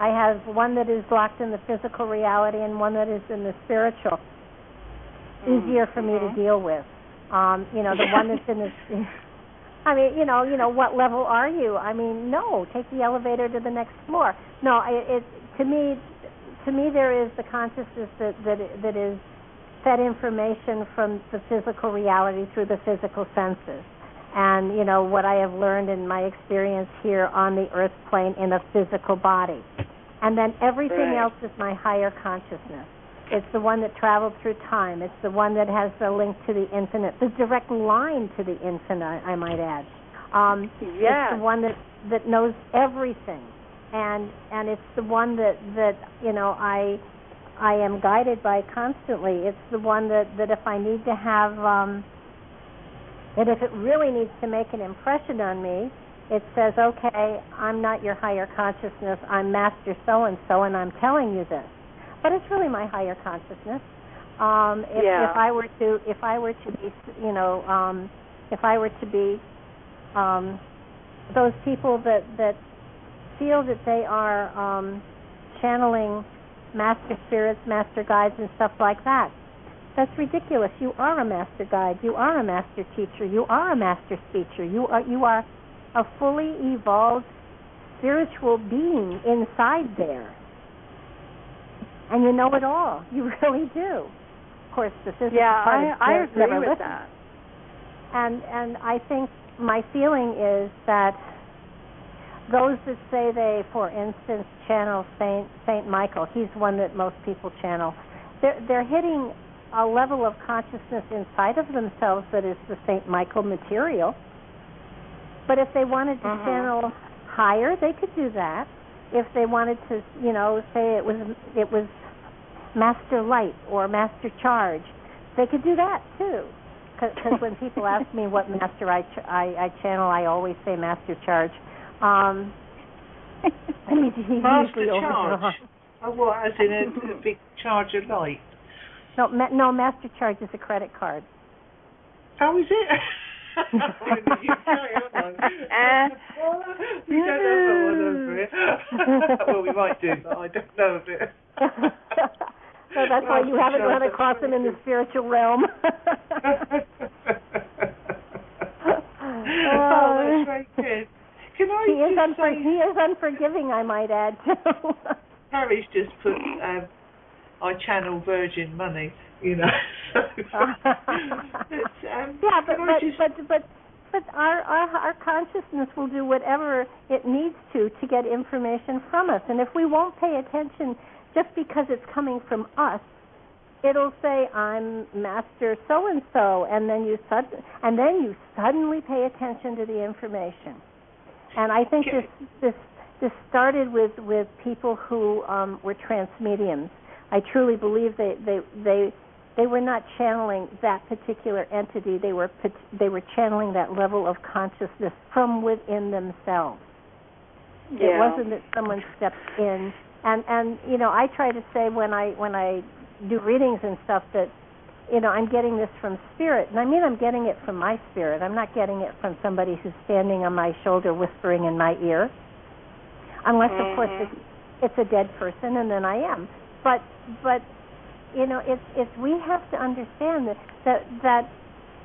I have one that is locked in the physical reality and one that is in the spiritual. Easier for me to deal with. The one that's in the... I mean, what level are you? I mean, no, take the elevator to the next floor. No, to me, there is the consciousness that is fed information from the physical reality through the physical senses. And, what I have learned in my experience here on the earth plane in a physical body. And then everything else is my higher consciousness. It's the one that traveled through time. It's the one that has the link to the infinite, the direct line to the infinite, I might add. It's the one that knows everything, and it's the one that I am guided by constantly. It's the one that if I need to have that if it really needs to make an impression on me, it says, okay, I'm not your higher consciousness. I'm Master so-and-so, and I'm telling you this. But it's really my higher consciousness. If I were to be those people that feel that they are channeling master spirits, master guides, and stuff like that, that's ridiculous. You are a master guide. You are a master teacher. You are a master speaker. You are a fully evolved spiritual being inside there. And you know it all. You really do. Of course, the physical part I agree with that. And I think my feeling is that those that say they, for instance, channel Saint Michael, he's one that most people channel, they're hitting a level of consciousness inside of themselves that is the Saint Michael material. But if they wanted to channel higher, they could do that. If they wanted to, say it was Master Light or Master Charge, they could do that too. Because when people ask me what master I channel, I always say Master Charge. Master Charge? Oh, what, as in a big charge of light? No, Master Charge is a credit card. How is it? We don't have one over here. Well, we might do, but I don't know of it. So that's why you haven't run across him in the spiritual realm. Oh, that's very good. Can I he is unforgiving, I might add, too. Harry's just put, I channel Virgin Money, But our consciousness will do whatever it needs to get information from us. And if we won't pay attention just because it's coming from us, it'll say, I'm Master so-and-so, and then you suddenly pay attention to the information. And I think this started with people who were trance mediums. I truly believe they were not channeling that particular entity. They were channeling that level of consciousness from within themselves. Yeah. It wasn't that someone stepped in. And I try to say when I do readings and stuff that I'm getting this from spirit, and I mean I'm getting it from my spirit. I'm not getting it from somebody who's standing on my shoulder whispering in my ear, unless of course it's a dead person, and then I am. But it's we have to understand that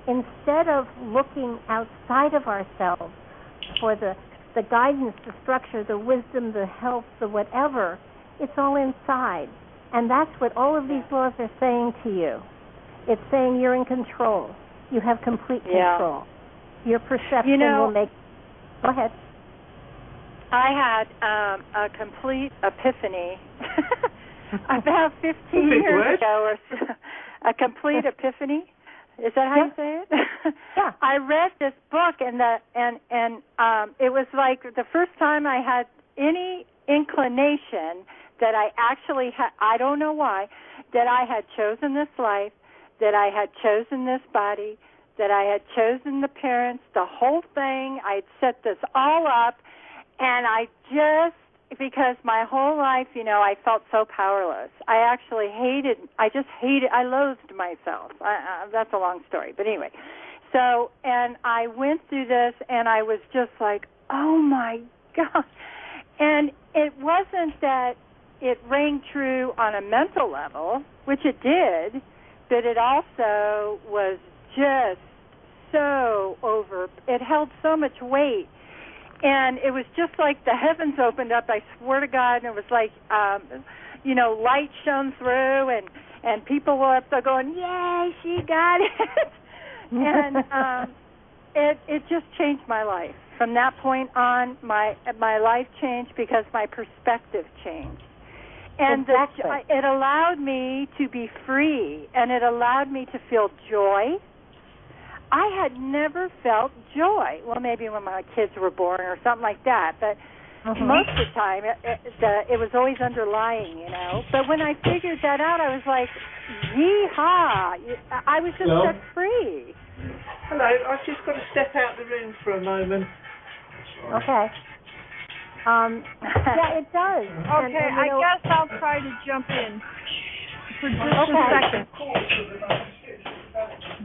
instead of looking outside of ourselves for the guidance, the structure, the wisdom, the health, the whatever, it's all inside. And that's what all of these laws are saying to you. It's saying you're in control. You have complete control. Your perception will make... Go ahead. I had a complete epiphany about 15 years ago. Or so. A complete epiphany. Is that how you say it? Yeah. I read this book, and it was like the first time I had any inclination that I actually had, I don't know why, that I had chosen this life, that I had chosen this body, that I had chosen the parents, the whole thing. I'd set this all up, and I because my whole life, I felt so powerless. I loathed myself. That's a long story, but anyway. So, and I went through this, and I was just like, oh my God. And it wasn't that it rang true on a mental level, which it did, but it also was just so it held so much weight. And it was just like the heavens opened up, I swear to God, and it was like, light shone through, and people were up there going, yay, she got it. And it just changed my life. From that point on, my life changed because my perspective changed. And exactly. it allowed me to be free, and it allowed me to feel joy. I had never felt joy. Well, maybe when my kids were born or something like that, but most of the time it was always underlying, you know. But when I figured that out, I was like, yee-haw. I was just set free. Hello, I've just got to step out the room for a moment. Okay. Yeah, it does. Okay, and, I guess I'll try to jump in for just a second.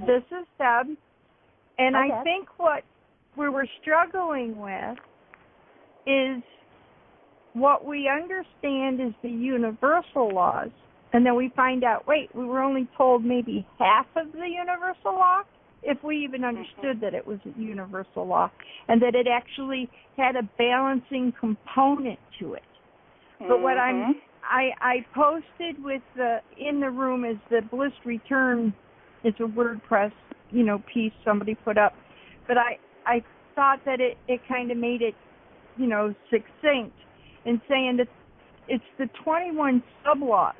This is Deb, and I think what we were struggling with is what we understand is the universal laws, and then we find out, wait, we were only told maybe half of the universal law, if we even understood that it was a universal law, and that it actually had a balancing component to it. But what I posted with in the room is the Bliss Return. It's a WordPress, piece somebody put up. But I thought that it kind of made it, succinct in saying that it's the 21 sub-laws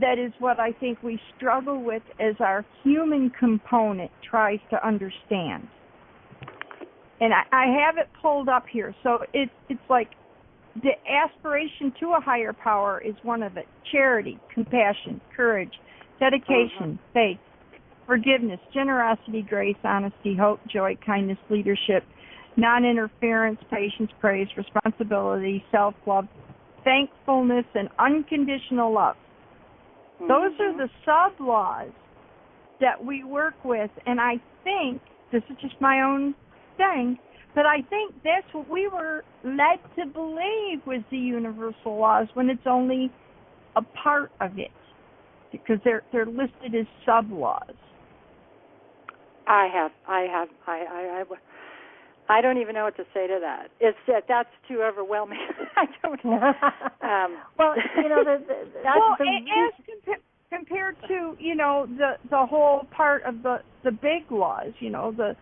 that is what I think we struggle with as our human component tries to understand. And I have it pulled up here. So it's like the aspiration to a higher power is one of it. Charity, compassion, courage, dedication, faith, forgiveness, generosity, grace, honesty, hope, joy, kindness, leadership, non-interference, patience, praise, responsibility, self-love, thankfulness, and unconditional love. Those are the sub-laws that we work with, and I think, this is just my own thing, but I think that's what we were led to believe was the universal laws when it's only a part of it, because they're listed as sub-laws. I don't even know what to say to that. That's too overwhelming. I don't know. Well, compared to the whole part of the big laws, the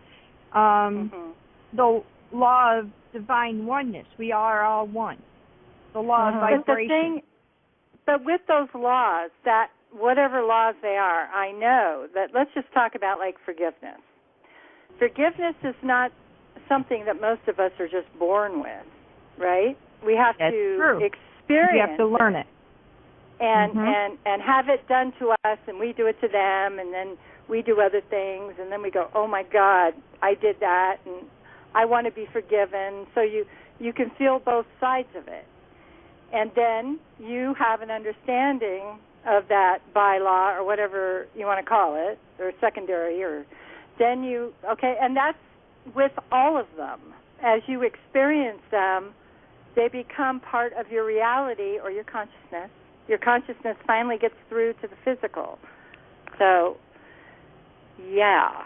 law of divine oneness. We are all one. The law of vibration. But with those laws, that whatever laws they are, I know that. Let's just talk about like forgiveness. Forgiveness is not something that most of us are just born with, right? We have to experience. You have to learn it. And have it done to us, and we do it to them, and then we do other things, and then we go, oh my God, I did that, and I want to be forgiven. So you can feel both sides of it. And then you have an understanding of that bylaw or whatever you want to call it, or secondary, or then and that's with all of them. As you experience them, they become part of your reality or your consciousness. Your consciousness finally gets through to the physical. So, yeah,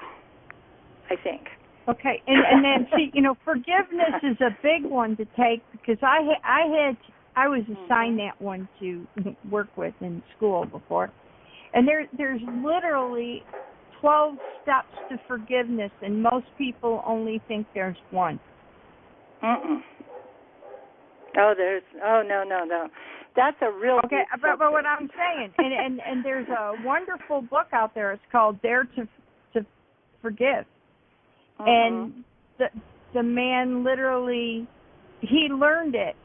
I think. Okay, and then see, forgiveness is a big one to take, because I was assigned that one to work with in school before, and there's literally 12 steps to forgiveness, and most people only think there's one. No. That's a real okay. But what I'm saying, and there's a wonderful book out there. It's called Dare to Forgive, and the man literally he learned it,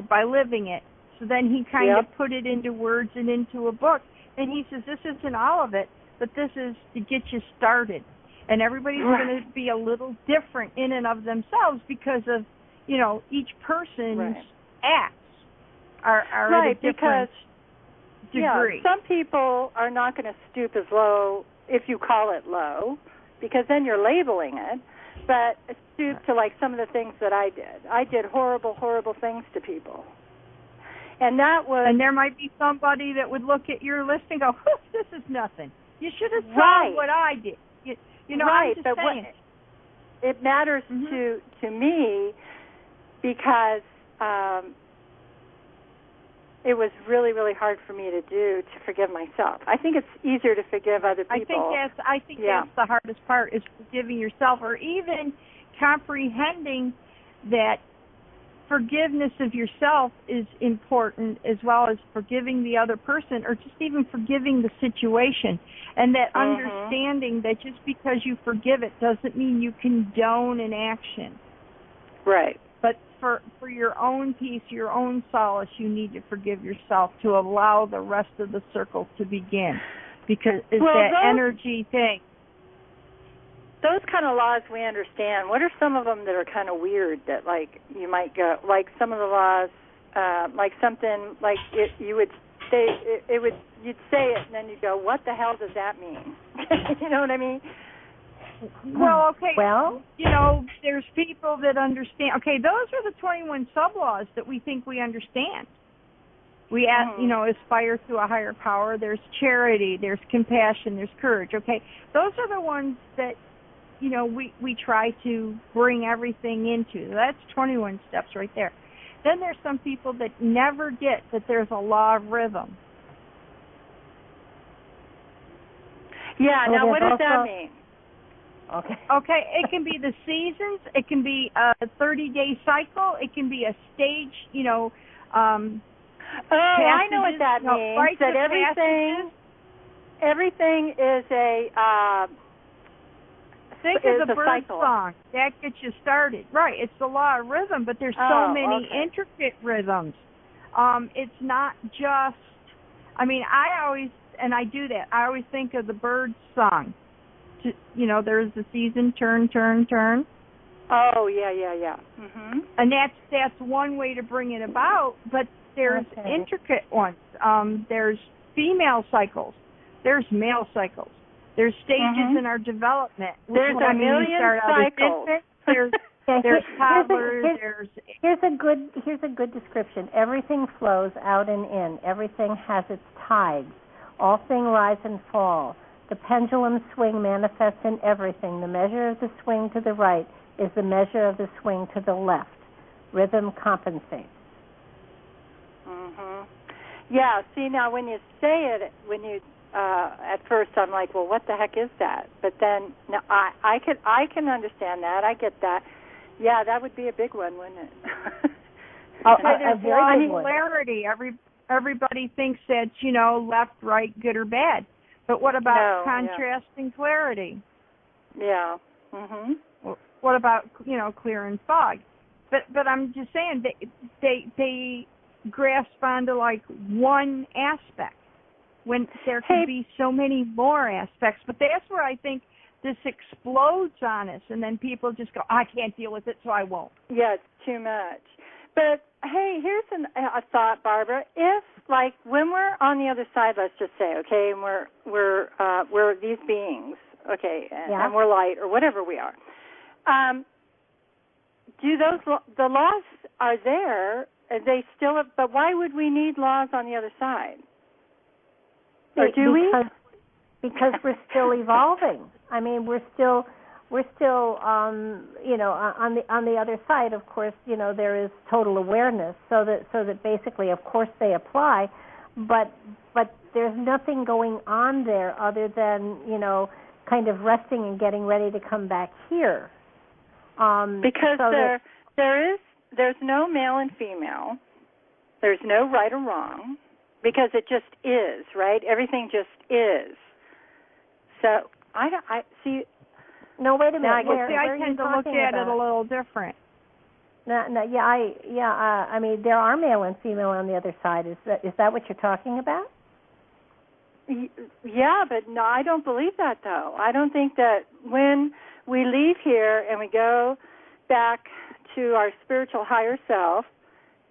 by living it. So then he kind of put it into words and into a book, and he says this isn't all of it, but this is to get you started. And everybody's going to be a little different in and of themselves because of, each person's acts are at a different degree. Some people are not going to stoop as low if you call it low, because then you're labeling it, but stoop to like some of the things that I did. I did horrible, horrible things to people. And that was... And there might be somebody that would look at your list and go, this is nothing. You should have saw what I did. I'm just saying. It matters to me because it was really, really hard for me to do, to forgive myself. I think it's easier to forgive other people. I think that's the hardest part, is forgiving yourself, or even comprehending that forgiveness of yourself is important, as well as forgiving the other person, or just even forgiving the situation. And that understanding that just because you forgive it doesn't mean you condone an action. Right. But for your own peace, your own solace, you need to forgive yourself to allow the rest of the circle to begin. Because it's energy thing. Those kind of laws we understand. What are some of them that are kind of weird that, like, you might go, like some of the laws, like something, like you would say, you'd say it and then you'd go, what the hell does that mean? You know what I mean? Well, okay. Well, you know, there's people that understand. Okay, those are the 21 sub-laws that we think we understand. We, you know, aspire to a higher power. There's charity, there's compassion, there's courage. Okay, those are the ones that, you know, we try to bring everything into. That's 21 steps right there. Then there's some people that never get that there's a law of rhythm. Yeah, now what does that mean? Okay, it can be the seasons. It can be a 30-day cycle. It can be a stage, you know. I know what that means. That everything is a... Think of the bird song. That gets you started. Right, it's the law of rhythm, but there's so many intricate rhythms. It's not just... I mean, I always think of the bird song. You know, there's the season, turn, turn, turn. Oh, yeah. Mm-hmm. And that's one way to bring it about, but there's intricate ones. There's female cycles. There's male cycles. There's stages in our development. There's a million cycles. There's toddlers. Here's a good description. Everything flows out and in. Everything has its tides. All things rise and fall. The pendulum swing manifests in everything. The measure of the swing to the right is the measure of the swing to the left. Rhythm compensates. Yeah, see, now when you say it, at first I'm like, well, what the heck is that? But then now I can understand that. I get that. Yeah, that would be a big one, wouldn't it? There's polarity. Everybody thinks that's, you know, left, right, good or bad. But what about contrast and clarity? Yeah. What about, you know, clear and fog? But I'm just saying they grasp onto like one aspect when there could be so many more aspects. But that's where I think this explodes on us, and then people just go, I can't deal with it, so I won't. Yeah, it's too much. But hey, here's a thought, Barbara. If, like, when we're on the other side, let's just say, okay, and we're these beings, okay, and we're light or whatever we are. Do the laws are there? They still, but why would we need laws on the other side? Or do we? Because we're still evolving. I mean, we're still, you know, on the other side. Of course, you know, there is total awareness, so that basically, of course, they apply, but there's nothing going on there other than, you know, kind of resting and getting ready to come back here. Because there's no male and female. There's no right or wrong, because it just is, right? Everything just is. So I see. No, wait a minute. I tend to look at it a little different. I mean, there are male and female on the other side. Is that what you're talking about? Yeah, but no, I don't believe that, though. I don't think that when we leave here and we go back to our spiritual higher self,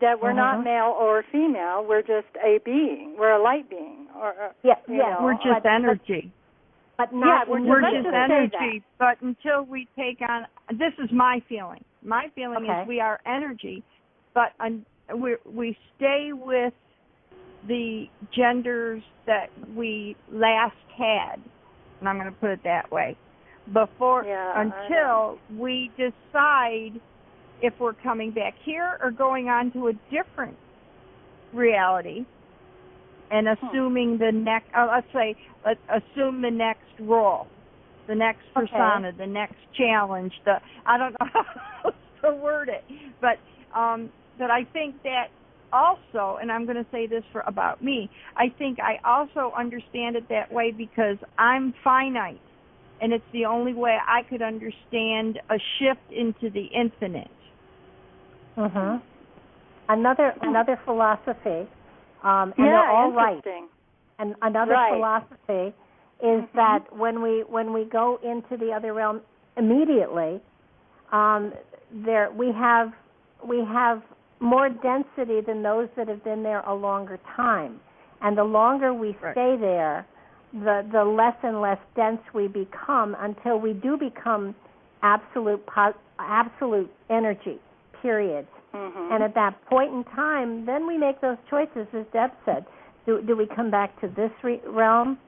that we're not male or female. We're just a being. We're a light being. We're just energy. But not we're just energy. But until we take on, this is my feeling. My feeling is we are energy, but we stay with the genders that we last had, and I'm going to put it that way, until we decide if we're coming back here or going on to a different reality and assuming the next, let's assume the next role, the next persona, the next challenge, I don't know how to word it, but that I think that also, and I'm going to say this about me, I think I also understand it that way because I'm finite, and it's the only way I could understand a shift into the infinite. Mhm. Another philosophy, and they're all right. And another philosophy is that when we go into the other realm immediately, we have more density than those that have been there a longer time, and the longer we stay there, the less and less dense we become until we do become absolute energy. Period. And at that point in time, then we make those choices, as Deb said. Do we come back to this realm?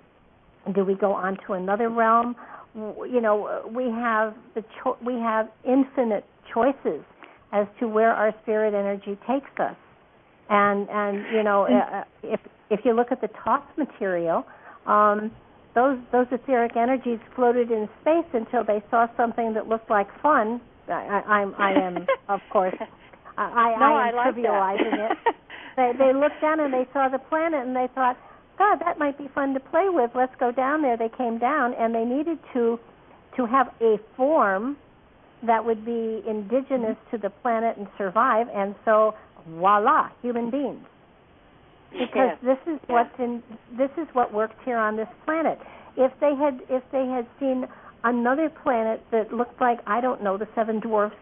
Do we go on to another realm? You know, we have we have infinite choices as to where our spirit energy takes us. And you know, if you look at the TOS material, those etheric energies floated in space until they saw something that looked like fun. I am, of course, I am trivializing it. They looked down and they saw the planet and they thought, God, that might be fun to play with. Let's go down there. They came down and they needed to have a form that would be indigenous to the planet and survive. And so, voila, human beings. Because this is what works here on this planet. If they had seen another planet that looked like, I don't know, the Seven Dwarfs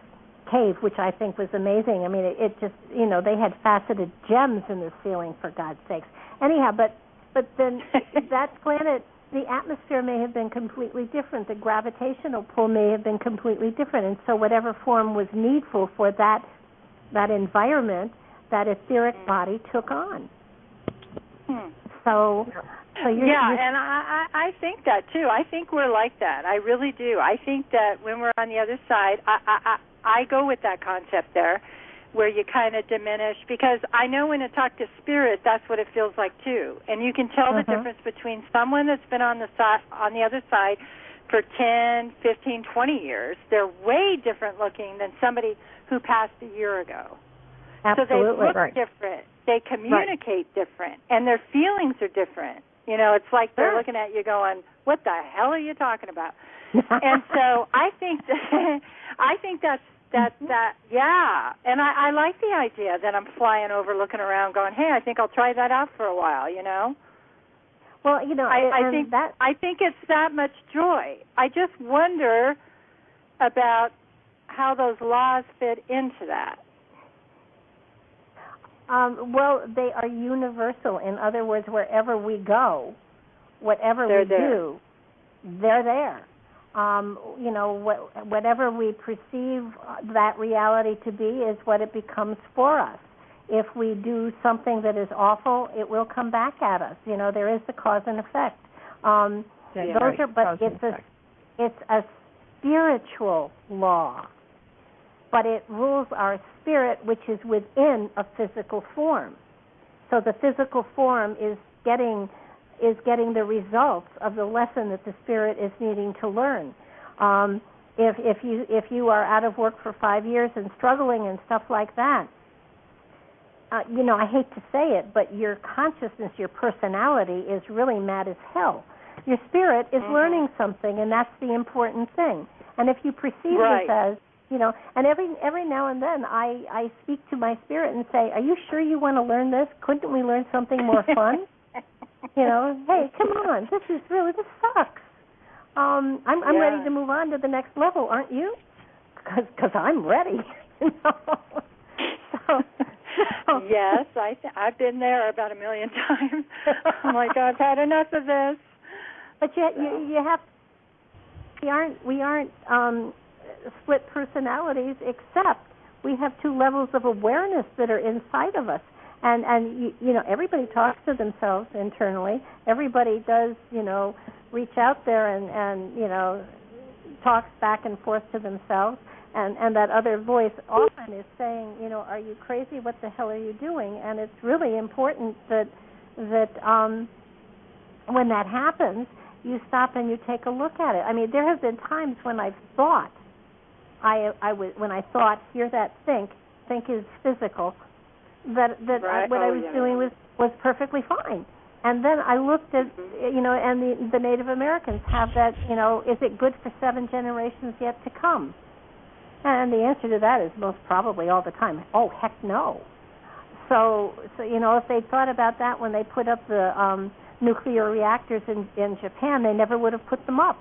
cave, which I think was amazing. I mean, it just, you know, they had faceted gems in the ceiling, for God's sakes. Anyhow, but then that planet, the atmosphere may have been completely different. The gravitational pull may have been completely different. And so whatever form was needful for that environment, that etheric body took on. So and I think that too. I think we're like that. I really do. I think that when we're on the other side, I go with that concept there, where you kind of diminish, because I know when I talk to spirit, that's what it feels like too. And you can tell the difference between someone that's been on the other side for 10, 15, 20 years. They're way different looking than somebody who passed a year ago. Absolutely. So they look different. They communicate different, and their feelings are different. You know, it's like they're looking at you going, what the hell are you talking about? And so I think that's and I like the idea that I'm flying over, looking around, going, hey, I think I'll try that out for a while, you know? Well, you know, I think it's that much joy. I just wonder about how those laws fit into that. Well, they are universal. In other words, wherever we go, whatever we do, they're there. You know, whatever we perceive that reality to be is what it becomes for us. If we do something that is awful, it will come back at us. You know, there is the cause and effect. It's a spiritual law, but it rules our spirit, which is within a physical form. So the physical form is getting the results of the lesson that the spirit is needing to learn. If you are out of work for 5 years and struggling and stuff like that, you know, I hate to say it, but your consciousness, your personality is really mad as hell. Your spirit is learning something, and that's the important thing. And if you perceive this as, you know, and every now and then I speak to my spirit and say, are you sure you want to learn this? Couldn't we learn something more fun? You know, hey, come on, this sucks. I'm ready to move on to the next level, aren't you? Because I'm ready. You know? Yes, I've been there about 1 million times. I'm like, I've had enough of this. But yet you have. We aren't split personalities, except we have 2 levels of awareness that are inside of us. And you know, everybody talks to themselves internally. Everybody does, you know, reach out there and you know, talks back and forth to themselves. And that other voice often is saying, you know, are you crazy? What the hell are you doing? And it's really important that when that happens, you stop and you take a look at it. I mean, there have been times when I've thought, when I thought, hear that, think, think is physical, that what I was doing was perfectly fine. And then I looked at, and the Native Americans have that, is it good for 7 generations yet to come? And the answer to that is most probably all the time. Oh, heck no. So if they thought about that when they put up the nuclear reactors in Japan, they never would have put them up.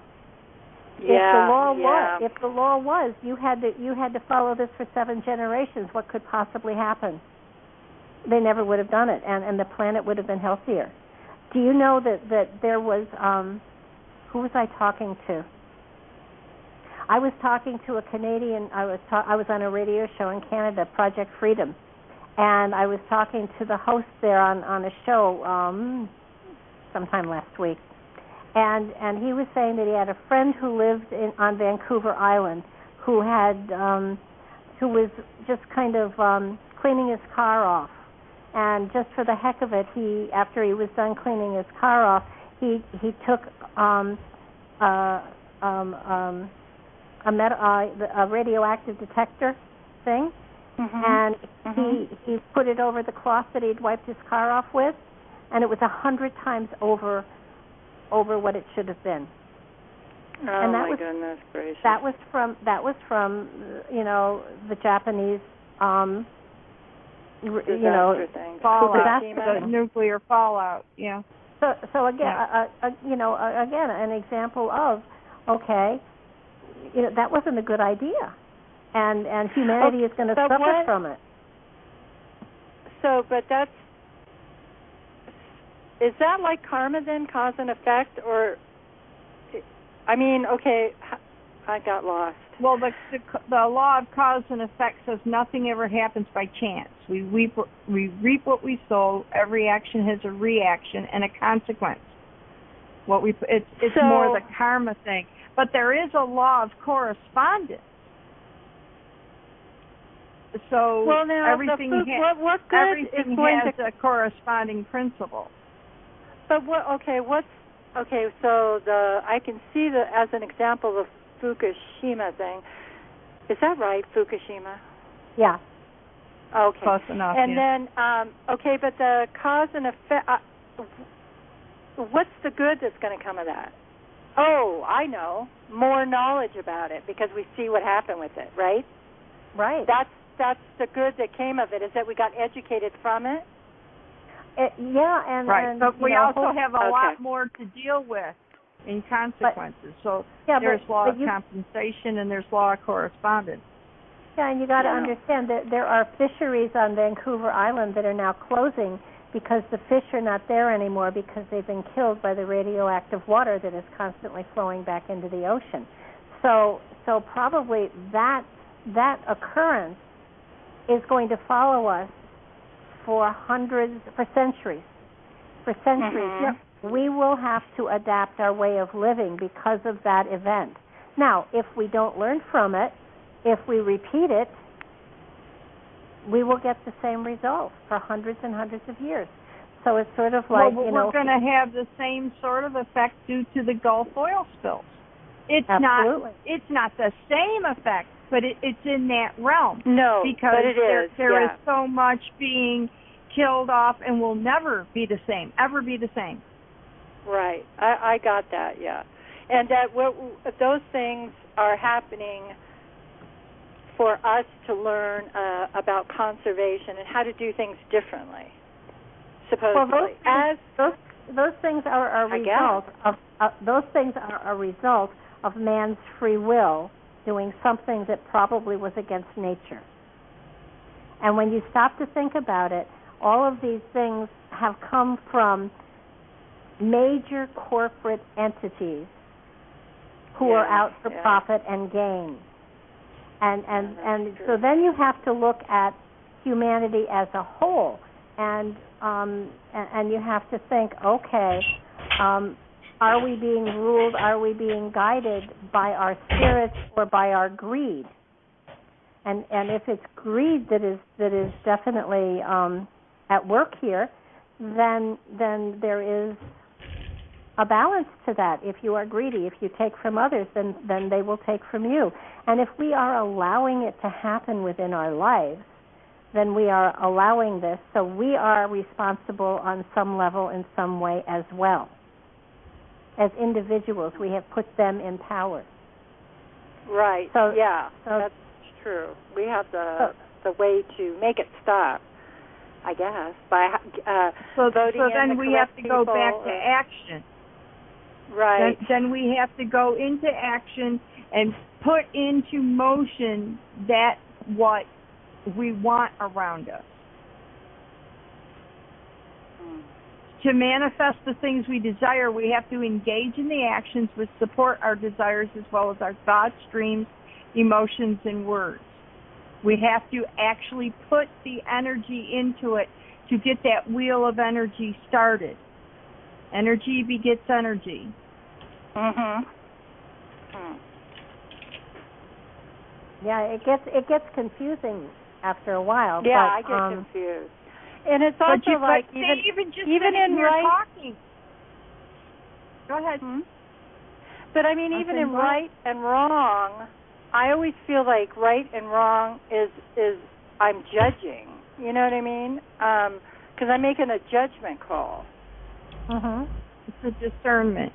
Yeah, if the law was you had to follow this for 7 generations, what could possibly happen? They never would have done it, and the planet would have been healthier. Do you know that there was who was I talking to? I was talking to a Canadian. I was on a radio show in Canada, Project Freedom, and I was talking to the host there on a show sometime last week, and he was saying that he had a friend who lived on Vancouver Island who was just kind of cleaning his car off, and just for the heck of it, after he was done cleaning his car off, he took a radioactive detector thing, and he put it over the cloth that he'd wiped his car off with, and it was 100 times over what it should have been. Oh, and my goodness gracious! That was from the Japanese fallout, the nuclear fallout. Yeah. So again, again, an example of that wasn't a good idea, and humanity is going to suffer from it. So, but is that like karma then, cause and effect, or? I mean, okay, I got lost. Well, the law of cause and effect says nothing ever happens by chance. We reap what we sow. Every action has a reaction and a consequence. It's more the karma thing. But there is a law of correspondence. So everything has a corresponding principle. But so I can see as an example the Fukushima thing. Is that right, Fukushima? Yeah. Okay. Close enough. And then, but the cause and effect, what's the good that's going to come of that? Oh, I know. More knowledge about it, because we see what happened with it, right? Right. That's the good that came of it, is that we got educated from it? But we also have a lot more to deal with in consequences. There's law of compensation and there's law of correspondence. Yeah, and you got to understand that there are fisheries on Vancouver Island that are now closing because the fish are not there anymore because they've been killed by the radioactive water that is constantly flowing back into the ocean. So probably that occurrence is going to follow us for centuries. For centuries. We will have to adapt our way of living because of that event. Now, if we don't learn from it, if we repeat it, we will get the same result for hundreds and hundreds of years. So it's sort of like, we're going to have the same sort of effect due to the Gulf oil spills. It's not the same effect, but it's in that realm. No, because but it is. There is so much being killed off and will never be the same, ever be the same. Right. I got that, yeah. And that those things are happening for us to learn about conservation and how to do things differently, supposedly. Well, those things are a result of man's free will doing something that probably was against nature. And when you stop to think about it, all of these things have come from major corporate entities who are out for profit and gain. And so then you have to look at humanity as a whole, and you have to think, are we being ruled, are we being guided by our spirits or by our greed? And if it's greed that is definitely at work here, then there is a balance to that. If you are greedy, if you take from others, then they will take from you. And if we are allowing it to happen within our lives, then we are allowing this. So we are responsible on some level in some way as well. As individuals, we have put them in power. Right. So, yeah, that's true. We have the way to make it stop, I guess, by voting so in then the we have to go people, back to action. Right. Then we have to go into action and put into motion that what we want around us. To manifest the things we desire, we have to engage in the actions which support our desires as well as our thoughts, dreams, emotions, and words. We have to actually put the energy into it to get that wheel of energy started. Energy begets energy. Yeah, it gets confusing after a while. Yeah, but, I get confused. And it's also even in right talking. Go ahead. But I mean, even in right and wrong, I always feel like right and wrong is I'm judging. You know what I mean? Because I'm making a judgment call. It's a discernment.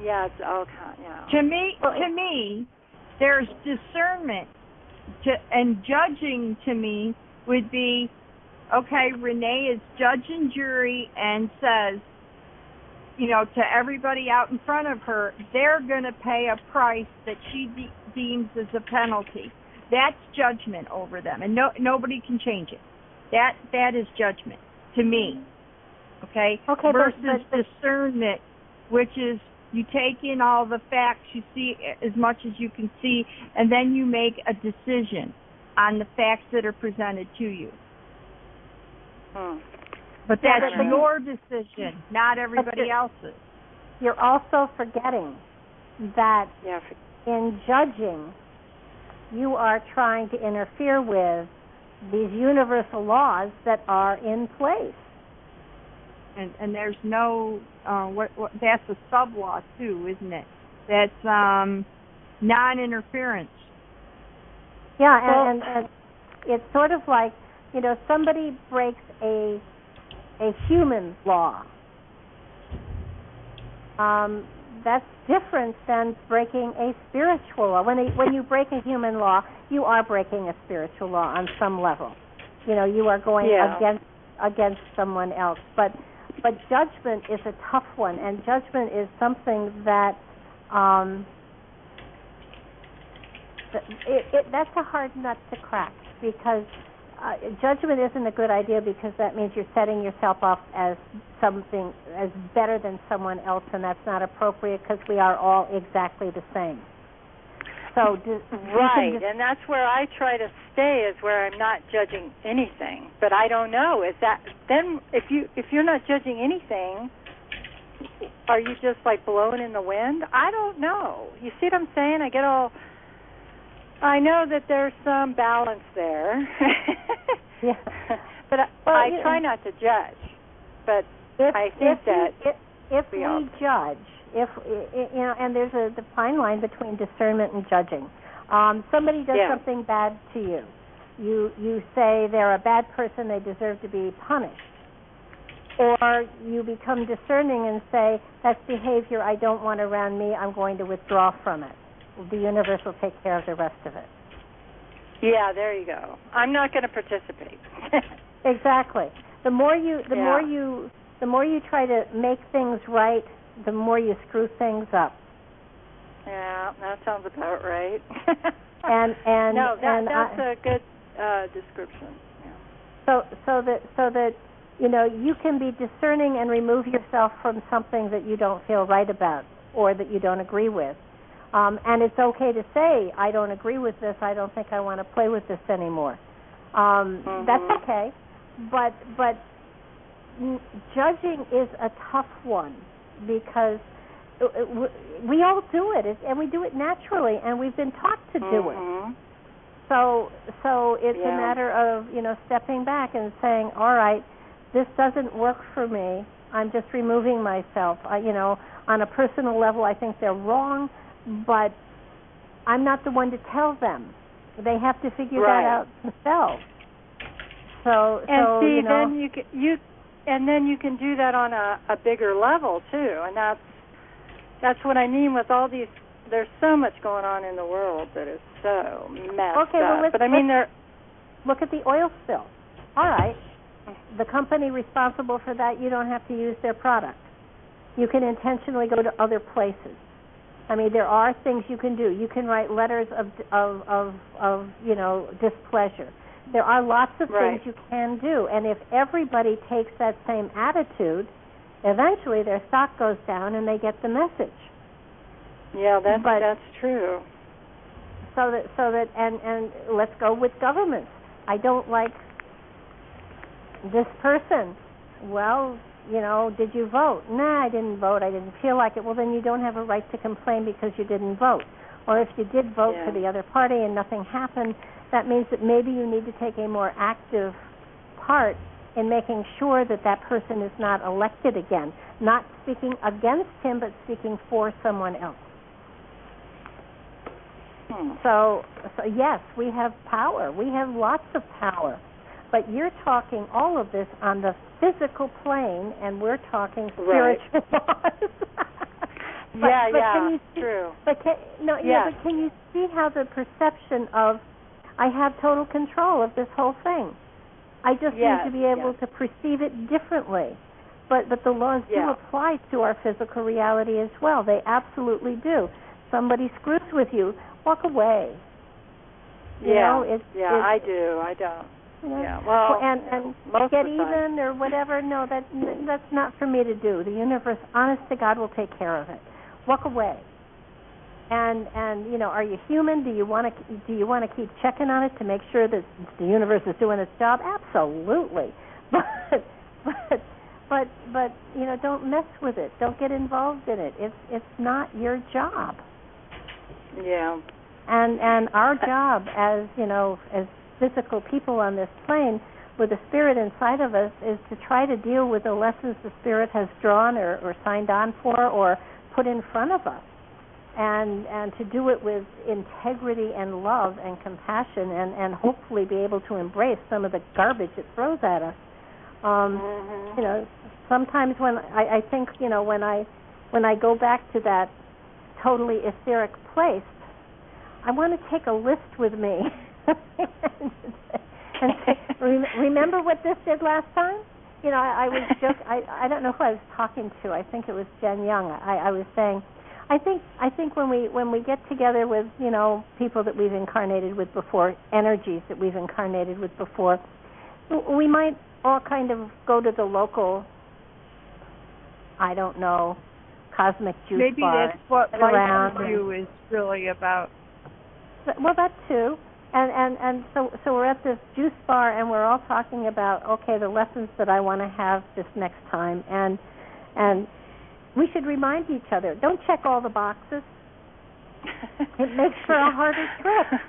Yeah, it's okay. Yeah. To me, there's discernment, and judging to me would be, okay, Renee is judge and jury and says, to everybody out in front of her, they're going to pay a price that she deems as a penalty. That's judgment over them, and nobody can change it. That is judgment to me. Okay versus discernment, which is you take in all the facts, you see as much as you can see, and then you make a decision on the facts that are presented to you. But that's your decision, not everybody else's. You're also forgetting that in judging, you are trying to interfere with these universal laws that are in place. And there's no that's a sub-law too, isn't it? That's non-interference. Yeah, and it's sort of like, somebody breaks a human law. That's different than breaking a spiritual law. When you break a human law, you are breaking a spiritual law on some level. You are going against someone else. But judgment is a tough one, and judgment is something that that's a hard nut to crack, because judgment isn't a good idea, because that means you're setting yourself up as something as better than someone else, and that's not appropriate, because we are all exactly the same. So and that's where I try to stay, is where I'm not judging anything. But I don't know, is that then if you're not judging anything, are you just like blowing in the wind? I don't know. You see what I'm saying? I know that there's some balance there. But I try not to judge. But I think if we judge, and there's a fine line between discernment and judging. Somebody does something bad to you. You say they're a bad person, they deserve to be punished. Or you become discerning and say, that's behavior I don't want around me, I'm going to withdraw from it. The universe will take care of the rest of it. Yeah, there you go. I'm not going to participate. Exactly. The more you try to make things right, the more you screw things up. Yeah, that sounds about right. That's a good description. Yeah. So that you can be discerning and remove yourself from something that you don't feel right about or that you don't agree with. And it's okay to say, I don't agree with this, I don't think I want to play with this anymore. That's okay. But judging is a tough one, because we all do it, and we do it naturally, and we've been taught to do it. So it's a matter of, stepping back and saying, all right, this doesn't work for me, I'm just removing myself. On a personal level, I think they're wrong, but I'm not the one to tell them They have to figure Right. that out themselves. So see, you know, then you can do that on a bigger level too, and that's what I mean with all these. There's so much going on in the world that is so messed okay, well, up. But I mean, look at the oil spill. All right, the company responsible for that, you don't have to use their product. You can intentionally go to other places. I mean, there are things you can do. You can write letters of you know, displeasure. There are lots of things you can do, and if everybody takes that same attitude, eventually their stock goes down and they get the message. Yeah, that's true. So that and let's go with governments. I don't like this person. Well, you know, did you vote? Nah, I didn't vote. I didn't feel like it. Well, then you don't have a right to complain because you didn't vote. Or if you did vote for the other party and nothing happened, that means that maybe you need to take a more active part in making sure that that person is not elected again. Not speaking against him, but speaking for someone else. So yes, we have power. We have lots of power. But you're talking all of this on the physical plane, and we're talking spiritual laws. True. But can you see how the perception of I have total control of this whole thing? I just need to be able to perceive it differently. But the laws do apply to our physical reality as well. They absolutely do. Somebody screws with you, walk away. You know, I do. I don't. You know? Yeah, well, and most get of the time. even or whatever. No, that's not for me to do. The universe, honest to God, will take care of it. Walk away. And you know, are you human? Do you want to keep checking on it to make sure that the universe is doing its job? Absolutely. But you know, don't mess with it. Don't get involved in it. It's not your job. Yeah. And our job as, you know, as physical people on this plane with the spirit inside of us is to try to deal with the lessons the spirit has drawn or signed on for or put in front of us. And to do it with integrity and love and compassion and hopefully be able to embrace some of the garbage it throws at us. You know, sometimes when I think, you know, when I go back to that totally etheric place, I want to take a list with me and say, remember what this did last time? You know, I was just, I don't know who I was talking to. I think it was Jen Young. I was saying, I think when we get together with, you know, people that we've incarnated with before, energies that we've incarnated with before, we might all kind of go to the local, I don't know, cosmic juice Maybe bar. Maybe that's what Life with You is really about. Well, that too. And so we're at this juice bar and we're all talking about, okay, the lessons that I want to have this next time, and we should remind each other, don't check all the boxes. It makes for a harder trip.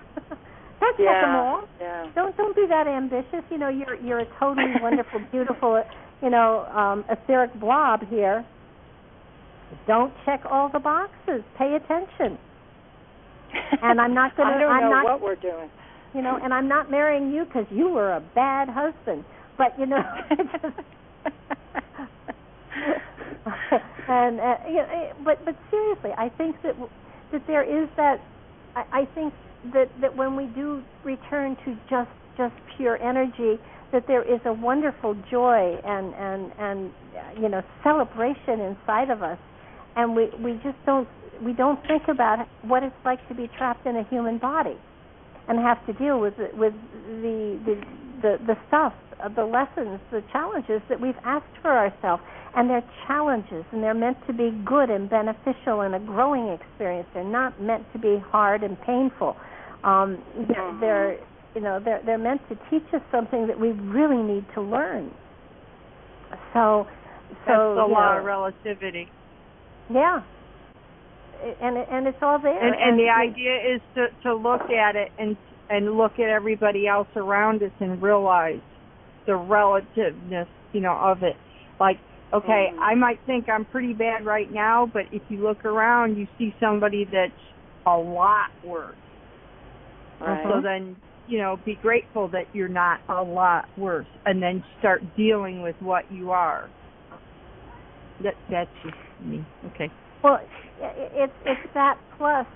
Don't check them all. Yeah. Don't be that ambitious. You know, you're a totally wonderful, beautiful, you know, etheric blob here. Don't check all the boxes. Pay attention. And I'm not going to. I don't know what we're doing. You know, and I'm not marrying you because you were a bad husband. But you know, and you know, but seriously, I think that there is that. I think that when we do return to just pure energy, that there is a wonderful joy and you know, celebration inside of us, and we just don't think about what it's like to be trapped in a human body and have to deal with the stuff, the lessons, the challenges that we've asked for ourselves. And they're challenges, and they're meant to be good and beneficial and a growing experience. They're not meant to be hard and painful. They're meant to teach us something that we really need to learn. So that's the law of relativity. Yeah. And it's all there. And the idea is to look at it and look at everybody else around us and realize the relativeness, you know, of it. Like, okay, I might think I'm pretty bad right now, but if you look around, you see somebody that's a lot worse. Right. So then, be grateful that you're not a lot worse, and then start dealing with what you are. That's just me. Okay. Well, it's that plus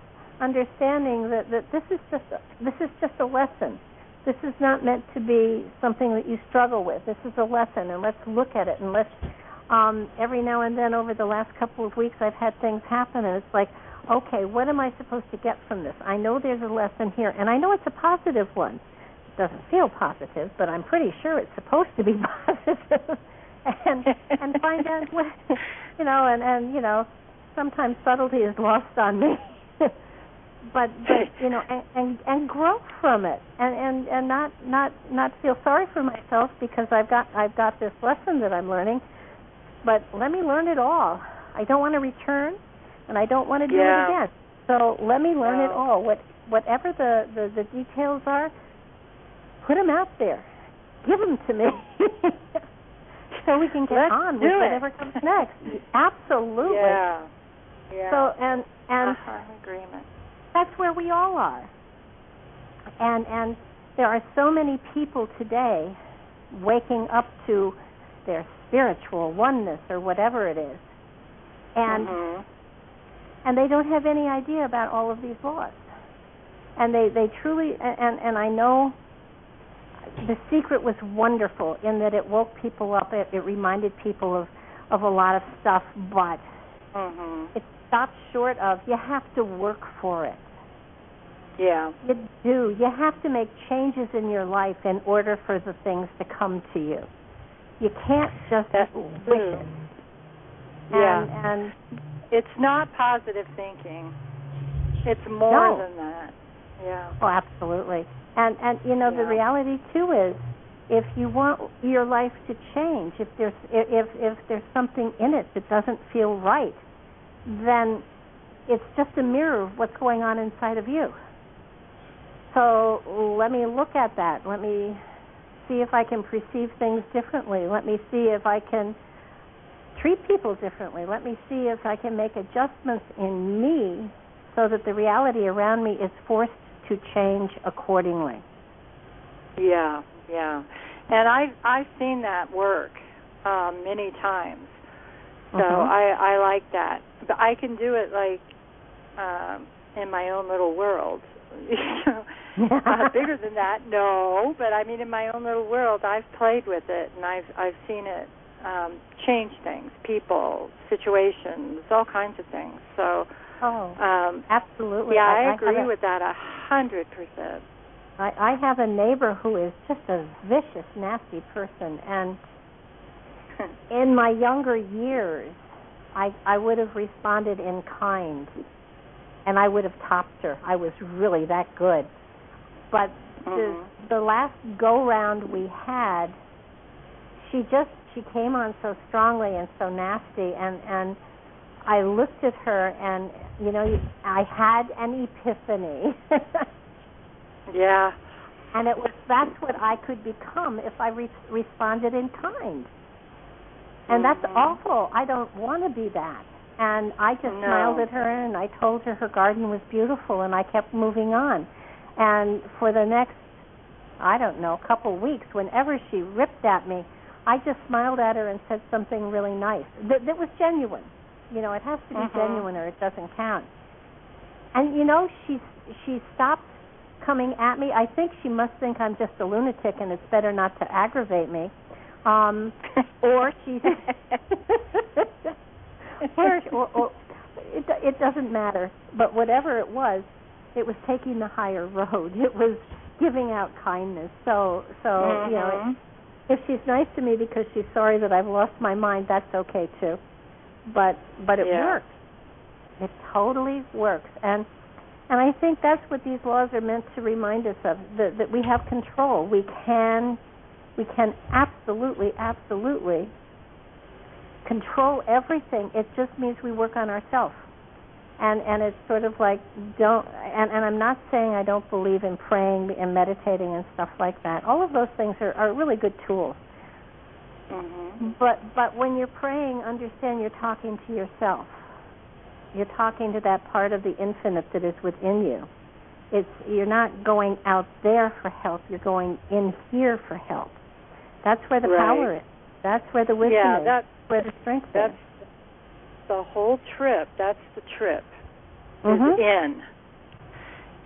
understanding that this is just a lesson. This is not meant to be something that you struggle with. This is a lesson, and let's look at it. And let's every now and then over the last couple of weeks, I've had things happen, and it's like, okay, what am I supposed to get from this? I know there's a lesson here, and I know it's a positive one. It doesn't feel positive, but I'm pretty sure it's supposed to be positive. and find out what, and sometimes subtlety is lost on me. but and grow from it, and not feel sorry for myself because I've got this lesson that I'm learning. But let me learn it all. I don't want to return, and I don't want to do it again. So let me learn it all. Whatever the details are, put them out there. Give them to me. So we can get on with whatever comes next. Absolutely. Yeah. So and I'm in agreement. That's where we all are. And there are so many people today waking up to their spiritual oneness or whatever it is, and they don't have any idea about all of these laws. And they truly and I know. The Secret was wonderful in that it woke people up. It reminded people of a lot of stuff, but it stopped short of, you have to work for it. Yeah. You do. You have to make changes in your life in order for the things to come to you. You can't just wish it. And it's not positive thinking. It's more than that. Yeah. Oh, absolutely. And the reality too is, if you want your life to change, if there's something in it that doesn't feel right, then it's just a mirror of what's going on inside of you. So let me look at that. Let me see if I can perceive things differently. Let me see if I can treat people differently. Let me see if I can make adjustments in me so that the reality around me is forced to change accordingly. Yeah. And I've seen that work many times. So I like that. But I can do it like in my own little world. Bigger than that, no. But I mean, in my own little world, I've played with it, and I've seen it change things, people, situations, all kinds of things. So. Absolutely. Yeah, I agree with that 100%. I have a neighbor who is just a vicious, nasty person, and in my younger years, I would have responded in kind, and I would have topped her. I was really that good. But the last go-round we had, she came on so strongly and so nasty, and I looked at her, and I had an epiphany. Yeah. And that's what I could become if I responded in kind. And that's awful. I don't want to be that. And I just smiled at her, and I told her her garden was beautiful, and I kept moving on. And for the next, couple weeks, whenever she ripped at me, I just smiled at her and said something really nice that was genuine. It has to be genuine or it doesn't count. And, she stopped coming at me. I think she must think I'm just a lunatic and it's better not to aggravate me. Or she... or it doesn't matter. But whatever it was taking the higher road. It was giving out kindness. So if she's nice to me because she's sorry that I've lost my mind, that's okay, too. But it works. It totally works, and I think that's what these laws are meant to remind us of, that we have control. We can absolutely control everything. It just means we work on ourselves, and it's sort of like and I'm not saying I don't believe in praying and meditating and stuff like that. All of those things are really good tools. But when you're praying, understand you're talking to yourself. You're talking to that part of the infinite that is within you. you're not going out there for help. You're going in here for help. That's where the power is. That's where the wisdom is. That's where the strength is. That's the whole trip. That's the trip. Is in.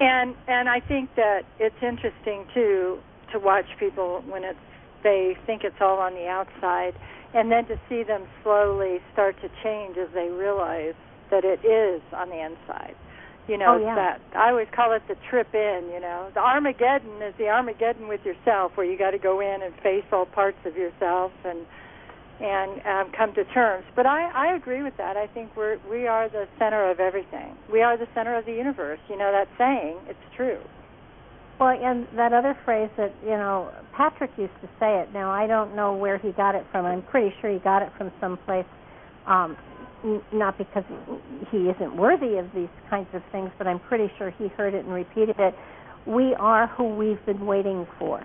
And I think that it's interesting too to watch people when they think it's all on the outside, and then to see them slowly start to change as they realize that it is on the inside. You know, it's that, I always call it the trip in, you know. The Armageddon is the Armageddon with yourself, where you got to go in and face all parts of yourself and come to terms. But I agree with that. I think we are the center of everything. We are the center of the universe. You know that saying, it's true. Well, and that other phrase that, you know, Patrick used to say it. Now, I don't know where he got it from. I'm pretty sure he got it from someplace, not because he isn't worthy of these kinds of things, but I'm pretty sure he heard it and repeated it. We are who we've been waiting for.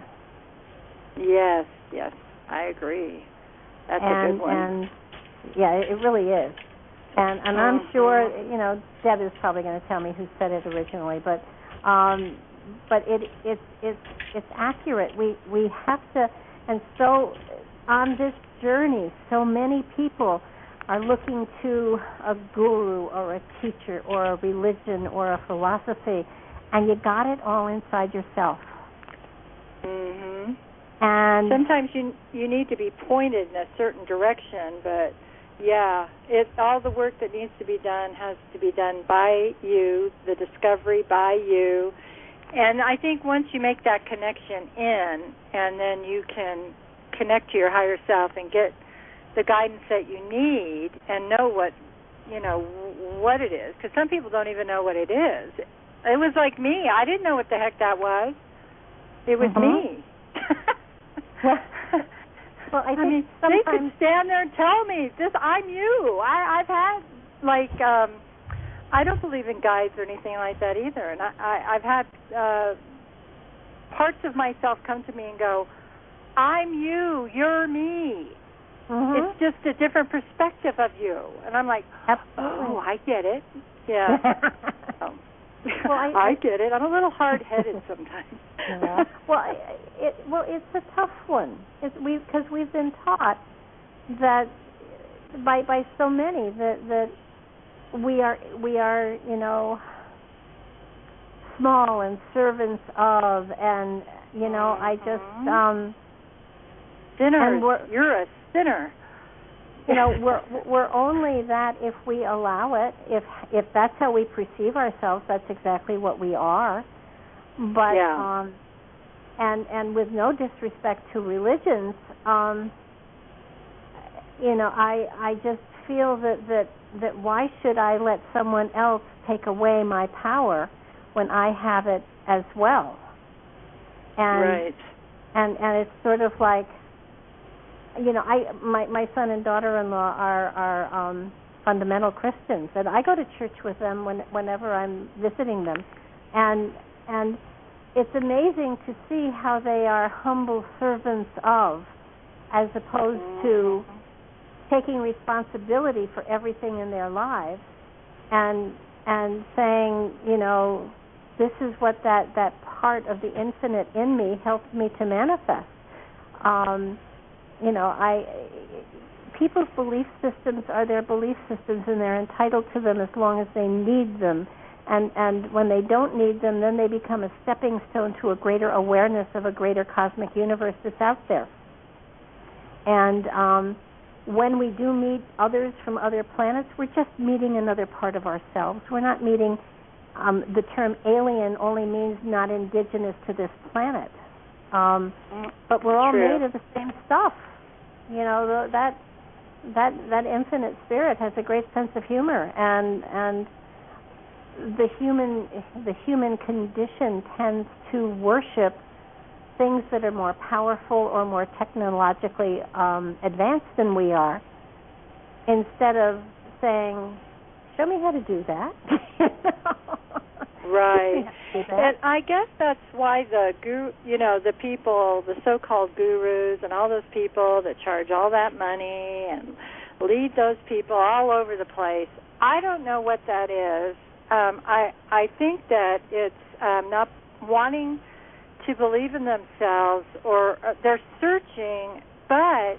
Yes, I agree. That's a good one. And yeah, it really is. And I'm sure, you know, Deb is probably going to tell me who said it originally, but it's accurate. We have to, and so on this journey, so many people are looking to a guru or a teacher or a religion or a philosophy, and you got it all inside yourself. And sometimes you need to be pointed in a certain direction, but all the work that needs to be done has to be done by you, the discovery by you. And I think once you make that connection in, and then you can connect to your higher self and get the guidance that you need and know what it is. Because some people don't even know what it is. It was like me. I didn't know what the heck that was. It was me. Well, I mean, they could stand there and tell me, I'm you. I've had, I don't believe in guides or anything like that either. And I've had parts of myself come to me and go, I'm you, you're me. It's just a different perspective of you. And I'm like, oh, I get it. Yeah. Well, I get it. I'm a little hard-headed sometimes. It's a tough one. Because we've been taught that by so many that we are you know, small and servants of, and you know, I just sinner. You're a sinner. You know, we're only that if we allow it. If that's how we perceive ourselves, that's exactly what we are. But and with no disrespect to religions, you know, I just feel that why should I let someone else take away my power when I have it as well? And and it's sort of like, you know, my son and daughter-in-law are fundamental Christians, and I go to church with them whenever I'm visiting them, and it's amazing to see how they are humble servants of, as opposed to taking responsibility for everything in their lives, and saying, you know, this is what that part of the infinite in me helped me to manifest. You know, people's belief systems are their belief systems, and they're entitled to them as long as they need them. And when they don't need them, then they become a stepping stone to a greater awareness of a greater cosmic universe that's out there. And when we do meet others from other planets, we're just meeting another part of ourselves. We're not meeting, the term alien only means not indigenous to this planet. But we're all made of the same stuff. You know, that infinite spirit has a great sense of humor, and the human condition tends to worship things that are more powerful or more technologically advanced than we are, instead of saying, "Show me how to do that." Right. And I guess that's why the people, the so-called gurus and all those people that charge all that money and lead those people all over the place, I don't know what that is. I think that it's not wanting to believe in themselves, or they're searching, but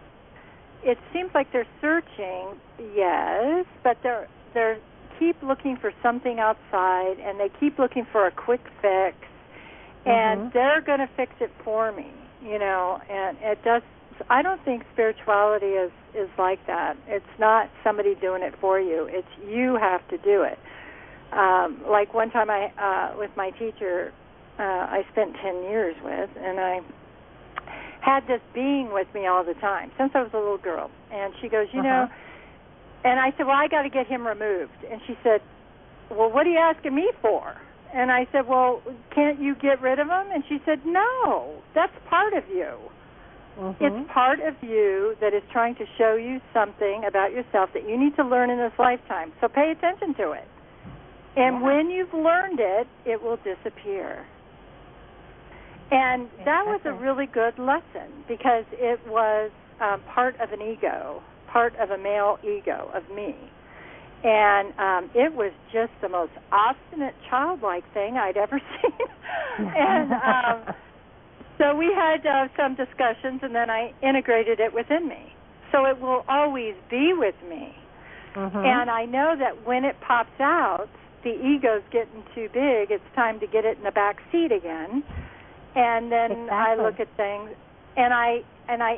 it seems like they're searching, yes, but they're keep looking for something outside, and they keep looking for a quick fix, and they're going to fix it for me, and it does. I don't think spirituality is like that. It's not somebody doing it for you. It's you have to do it. Like one time with my teacher, I spent 10 years with, and I had this being with me all the time since I was a little girl. And she goes, you know, and I said, well, I got to get him removed. And she said, well, what are you asking me for? And I said, well, can't you get rid of him? And she said, no, that's part of you. It's part of you that is trying to show you something about yourself that you need to learn in this lifetime. So pay attention to it. And when you've learned it, it will disappear. And that was a really good lesson, because it was part of an ego, part of a male ego of me. And it was just the most obstinate, childlike thing I'd ever seen. And so we had some discussions, and then I integrated it within me. So it will always be with me. And I know that when it pops out, the ego's getting too big, it's time to get it in the back seat again. And then I look at things, and I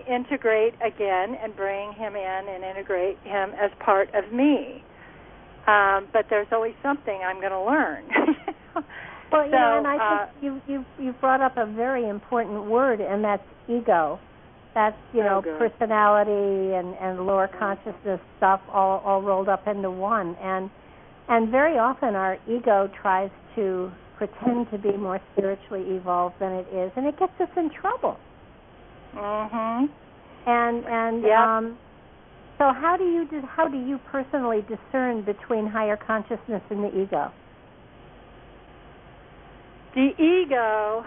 integrate again and bring him in and integrate him as part of me. But there's always something I'm going to learn. Well, you know, and I think you've brought up a very important word, and that's ego. That's, you know, personality and lower consciousness stuff all rolled up into one. And very often our ego tries to pretend to be more spiritually evolved than it is, and it gets us in trouble. So how do you personally discern between higher consciousness and the ego? The ego,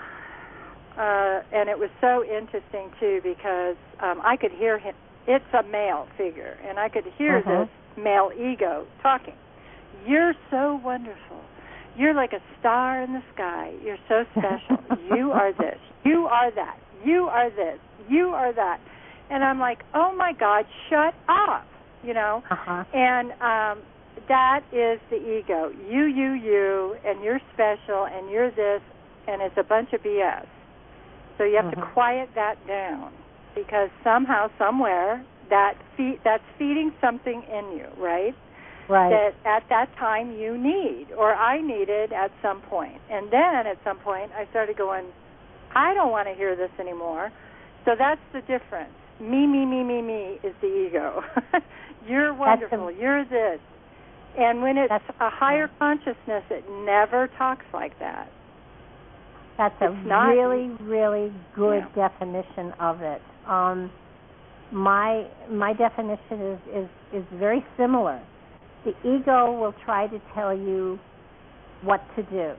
and it was so interesting too, because I could hear him. It's a male figure, and I could hear this male ego talking. You're so wonderful. You're like a star in the sky. You're so special. You are this. You are that. You are this. You are that. And I'm like, oh, my God, shut up, you know. And that is the ego. You, and you're special, and you're this, and it's a bunch of BS. So you have to quiet that down, because somehow, somewhere, that's feeding something in you, right? That at that time you need, or I needed at some point. And then at some point I started going, I don't want to hear this anymore. So that's the difference. Me is the ego. You're wonderful. You're this. And when it's a higher consciousness, it never talks like that. That's really, really good definition of it. My definition is very similar. The ego will try to tell you what to do.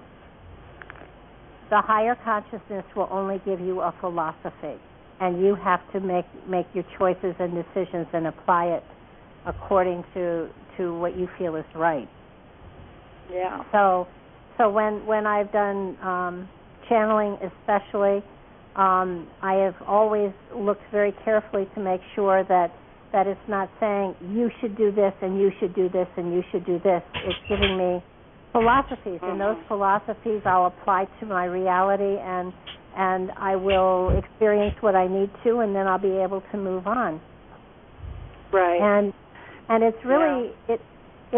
The higher consciousness will only give you a philosophy, and you have to make your choices and decisions and apply it according to what you feel is right. Yeah. So when I've done channeling, especially, I have always looked very carefully to make sure that it's not saying you should do this and you should do this and you should do this. It's giving me philosophies, and those philosophies I'll apply to my reality, and I will experience what I need to, and then I'll be able to move on. Right. And it's really it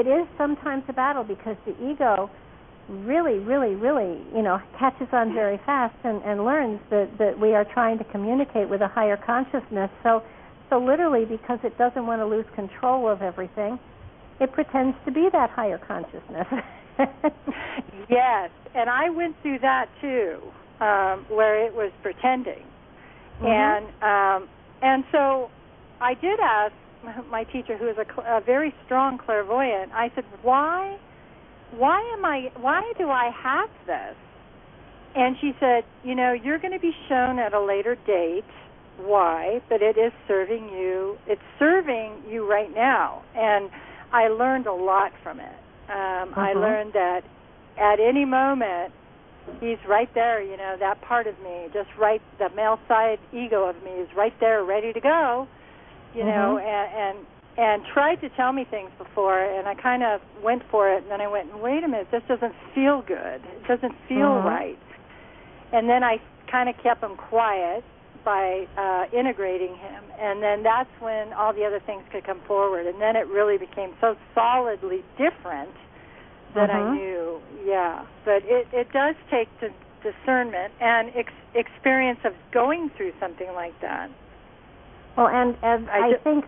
is sometimes a battle, because the ego really, really, really, you know, catches on very fast and learns that we are trying to communicate with a higher consciousness. So literally, because it doesn't want to lose control of everything, it pretends to be that higher consciousness. Yes, and I went through that too, where it was pretending. And so I did ask my teacher, who is a very strong clairvoyant, I said, why do I have this? And she said, you know, you're going to be shown at a later date why, but it is serving you. It's serving you right now. And I learned a lot from it. I learned that at any moment, he's right there, you know, that part of me, just right, the male side ego of me is right there, ready to go, you know, and tried to tell me things before, and I kind of went for it, and then I went, wait a minute, this doesn't feel good. It doesn't feel right. And then I kind of kept him quiet by integrating him, and then that's when all the other things could come forward, and then it really became so solidly different that I knew, But it does take discernment and experience of going through something like that. Well, and I think,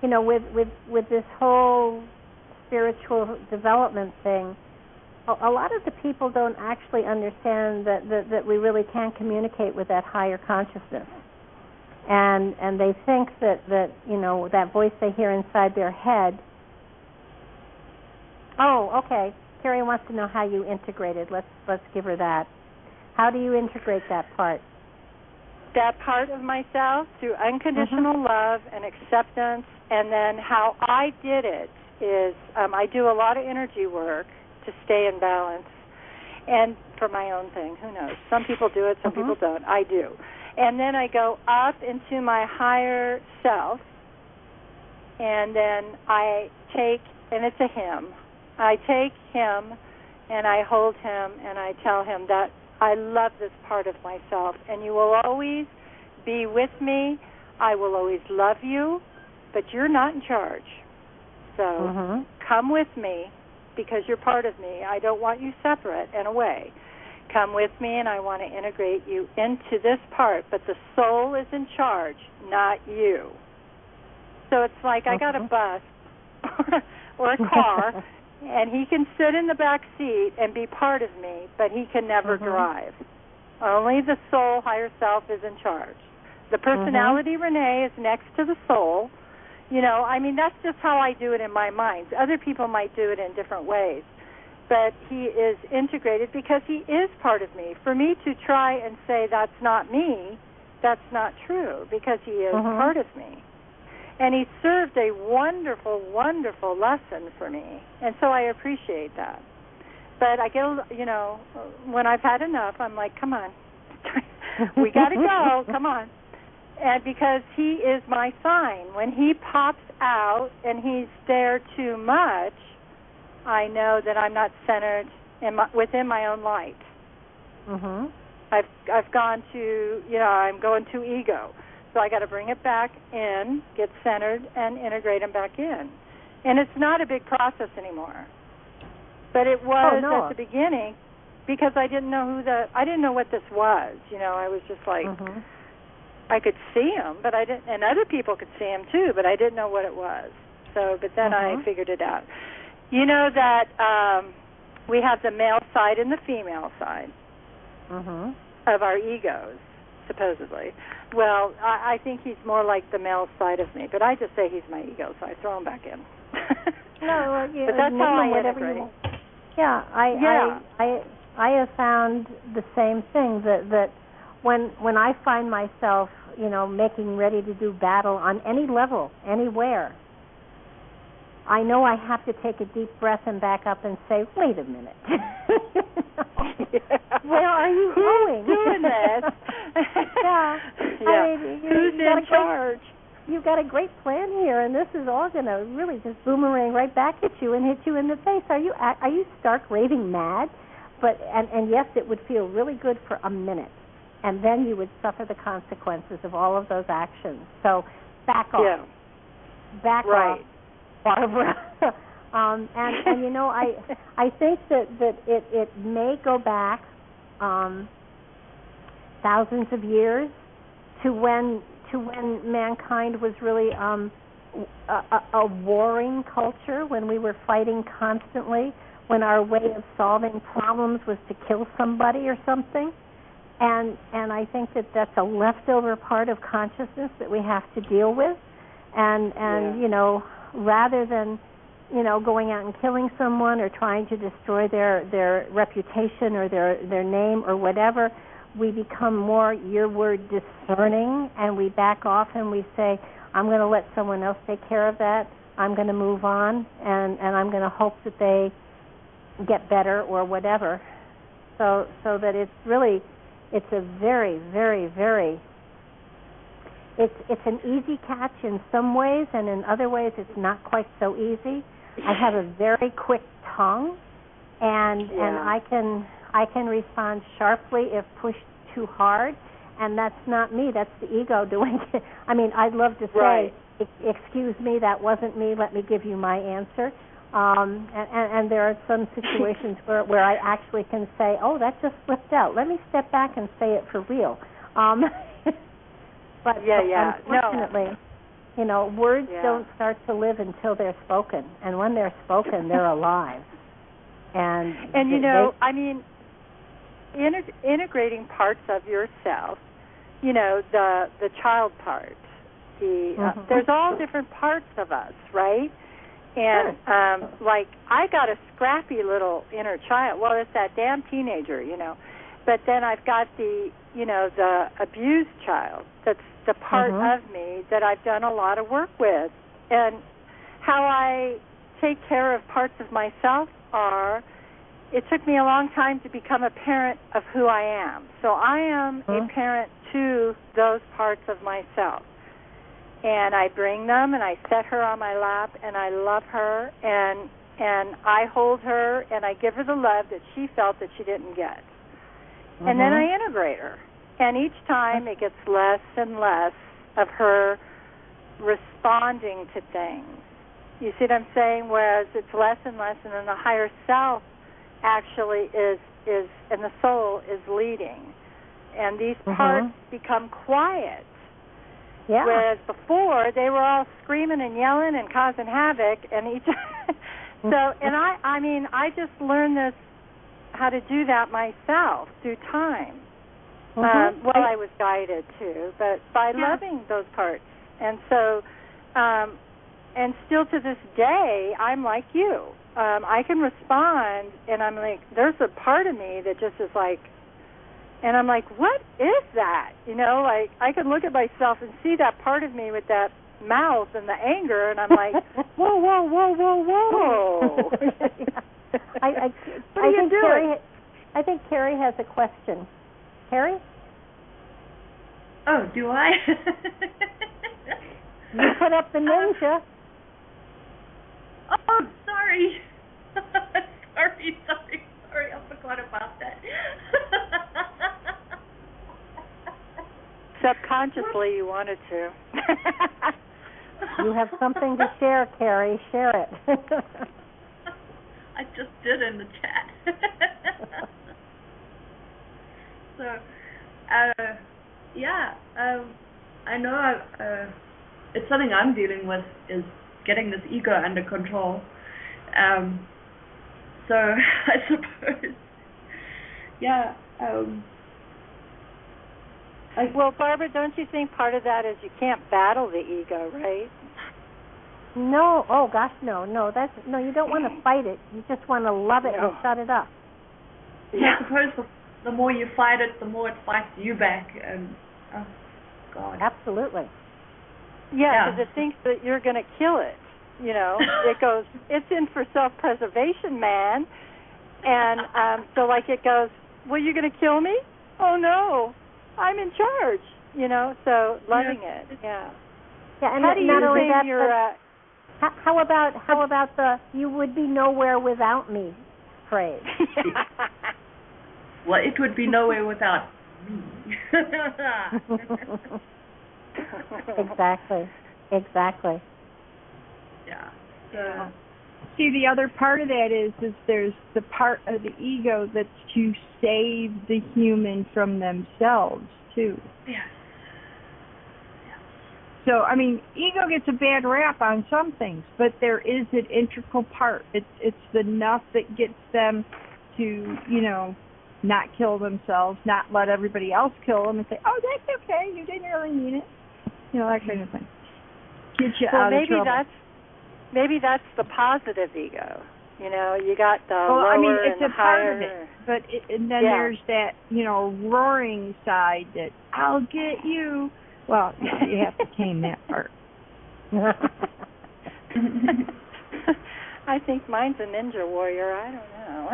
you know, with this whole spiritual development thing, a lot of the people don't actually understand that we really can communicate with that higher consciousness. And they think that, you know, that voice they hear inside their head. Oh, okay. Carrie wants to know how you integrate it. Let's give her that. How do you integrate that part? That part of myself through unconditional love and acceptance, and then how I did it is I do a lot of energy work to stay in balance, and for my own thing. Who knows? Some people do it, some people don't. I do. And then I go up into my higher self, and then I take, and it's a hymn, I take him and I hold him and I tell him that I love this part of myself, and you will always be with me. I will always love you, but you're not in charge. So come with me, because you're part of me. I don't want you separate and away. Come with me, and I want to integrate you into this part, but the soul is in charge, not you. So it's like I got a bus or a car, and he can sit in the back seat and be part of me, but he can never drive. Only the soul, higher self, is in charge. The personality, Renee, is next to the soul. You know, I mean, that's just how I do it in my mind. Other people might do it in different ways. But he is integrated because he is part of me. For me to try and say that's not me, that's not true, because he is part of me. And he served a wonderful, wonderful lesson for me. And so I appreciate that. But I get, you know, when I've had enough, I'm like, come on. We got to go. Come on. And because he is my sign. When he pops out and he's there too much, I know that I'm not centered within my own light. I've gone to, you know, I'm going to ego. So I got to bring it back in, get centered, and integrate him back in. And it's not a big process anymore. But it was at the beginning, because I didn't know I didn't know what this was. You know, I was just like, I could see him, but I didn't, and other people could see him too, but I didn't know what it was. So, but then I figured it out. You know that we have the male side and the female side of our egos, supposedly. Well, I think he's more like the male side of me, but I just say he's my ego, so I throw him back in. No, but that's how I integrate. Yeah, I have found the same thing, that when I find myself, you know, making ready to do battle on any level, anywhere, I know I have to take a deep breath and back up and say, wait a minute. Where are you going? Who's doing this? I mean, who's in charge? You've got a great plan here, and this is all going to really just boomerang right back at you and hit you in the face. Are you stark raving mad? But and yes, it would feel really good for a minute, and then you would suffer the consequences of all of those actions. So back off. Yeah. Back off, Barbara. And you know, I think that it may go back thousands of years to when mankind was really a warring culture, when we were fighting constantly, when our way of solving problems was to kill somebody or something. And I think that's a leftover part of consciousness that we have to deal with. And you know, rather than, you know, going out and killing someone or trying to destroy their reputation or their name or whatever, we become more, your word, discerning, and we back off and we say, I'm going to let someone else take care of that. I'm going to move on, and I'm going to hope that they get better or whatever. So that it's really, it's a very, very, very, it's an easy catch in some ways, and in other ways it's not quite so easy. I have a very quick tongue, and I can respond sharply if pushed too hard, and that's not me. That's the ego doing it. I mean, I'd love to say, excuse me, that wasn't me. Let me give you my answer. And there are some situations where I actually can say, oh, that just slipped out. Let me step back and say it for real. But unfortunately, you know, words don't start to live until they're spoken. And when they're spoken, they're alive. And you know, I mean, integrating parts of yourself, you know, the child part, there's all different parts of us, right? And like, I got a scrappy little inner child. Well, it's that damn teenager, you know. But then I've got the abused child. That's the part of me that I've done a lot of work with. And how I take care of parts of myself it took me a long time to become a parent of who I am. So I am a parent to those parts of myself. And I bring them, and I set her on my lap, and I love her, and I hold her, and I give her the love that she felt that she didn't get. And then I integrate her. And each time it gets less and less of her responding to things. You see what I'm saying? Whereas it's less and less, and then the higher self actually is and the soul is leading. And these parts become quiet. Yeah. Whereas before they were all screaming and yelling and causing havoc, and I mean, I just learned how to do that myself through time. Well, I was guided too, but by loving those parts, and so, and still to this day, I'm like you. I can respond, and I'm like, there's a part of me that just is like. And I'm like, what is that? You know, like, I can look at myself and see that part of me with that mouth and the anger, and I'm like, whoa, whoa, whoa, whoa, whoa. What are you doing? I think Carrie has a question. Carrie? Oh, do I? You put up the ninja. Oh, sorry. Sorry, I forgot about that. Subconsciously, you wanted to. You have something to share, Carrie. Share it. I just did in the chat. So, I know it's something I'm dealing with, is getting this ego under control. So I suppose, well, Barbara, don't you think part of that is you can't battle the ego, right? No. Oh gosh, no. You don't want to fight it. You just want to love it and shut it up. Yeah. I suppose the more you fight it, the more it fights you back. And oh God. Absolutely. Yeah, because it thinks that you're going to kill it. You know, it goes, it's in for self-preservation, man. And so, like, it goes, well, you're going to kill me? Oh, no, I'm in charge, you know, so loving it, Yeah, and how do you think you're... How about the "you would be nowhere without me" phrase? Well, it would be nowhere without me. Exactly. Yeah. See, the other part of that is there's the part of the ego that's to save the human from themselves, too. Yes. So, I mean, ego gets a bad rap on some things, but there is an integral part. It's the enough that gets them to, you know, not kill themselves, not let everybody else kill them, and say, oh, that's okay, you didn't really mean it. You know, that kind of thing. Get you out of trouble. Maybe that's the positive ego. You know, you got the lower I mean, it's and a the part higher. of it. But and then there's that, you know, roaring side that, I'll get you. Well, you have to tame that part. I think mine's a ninja warrior. I don't know.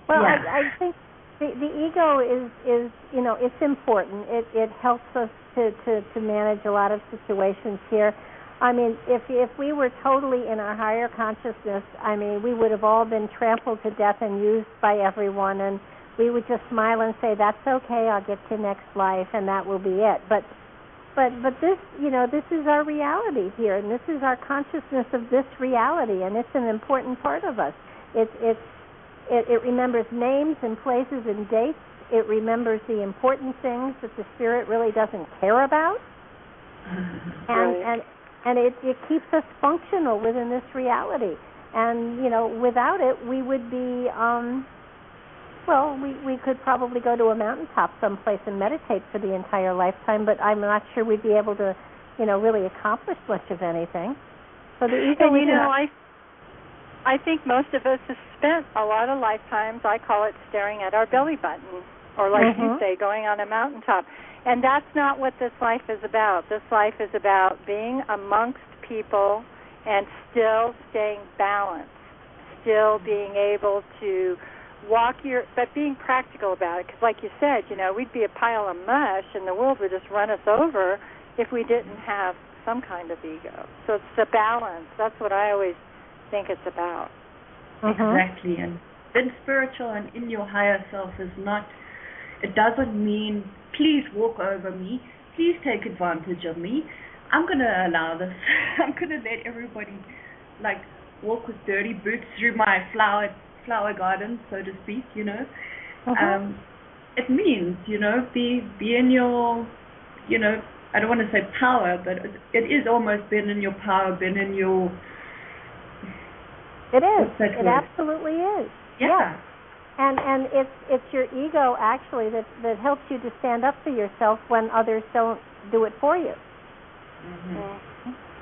Well, Yeah. I think the ego is it's important. It helps us to manage a lot of situations here. I mean, if we were totally in our higher consciousness, I mean, we would have all been trampled to death and used by everyone, and we would just smile and say, "That's okay. I'll get to next life, and that will be it." But this, this is our reality here, and this is our consciousness of this reality, and it's an important part of us. It remembers names and places and dates. It remembers the important things that the spirit really doesn't care about, and it keeps us functional within this reality. And without it, we would be we could probably go to a mountaintop someplace and meditate for the entire lifetime, but I'm not sure we'd be able to really accomplish much of anything. So the ego, and I think most of us have spent a lot of lifetimes, I call it staring at our belly button, or like you say, going on a mountaintop. And that's not what this life is about. This life is about being amongst people and still staying balanced, still being able to but being practical about it. Because like you said, we'd be a pile of mush and the world would just run us over if we didn't have some kind of ego. So it's the balance. That's what I always think it's about. Exactly. And being spiritual and in your higher self is not, it doesn't mean, please walk over me, please take advantage of me, I'm going to allow this, I'm going to let everybody walk with dirty boots through my flower garden, so to speak, It means, be in your, I don't want to say power, but it is almost being in your power, being in your... It is. It absolutely is. Yeah. And it's your ego actually that helps you to stand up for yourself when others don't do it for you.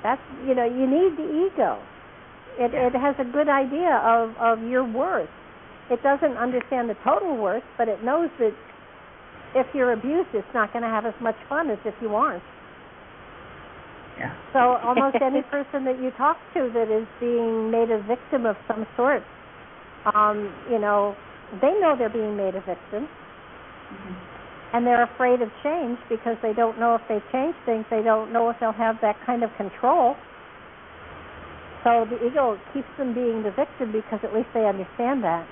That's you need the ego. It has a good idea of your worth. It doesn't understand the total worth, but it knows that if you're abused, it's not going to have as much fun as if you aren't. Yeah. So almost any person that you talk to that is being made a victim of some sort, they know they're being made a victim, and they're afraid of change because they don't know if they change things, they don't know if they'll have that kind of control. So the ego keeps them being the victim because at least they understand that.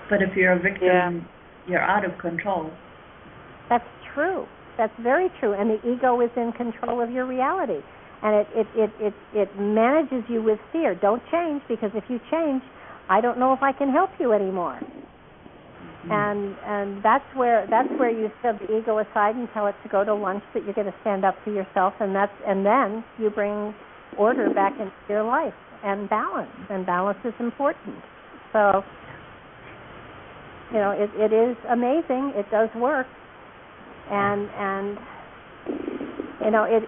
But if you're a victim, you're out of control. That's true. That's very true. And the ego is in control of your reality. And it manages you with fear. Don't change, because if you change, I don't know if I can help you anymore. And that's where you set the ego aside and tell it to go to lunch, that you're going to stand up for yourself, and then you bring order back into your life and balance is important. So it is amazing. It does work, and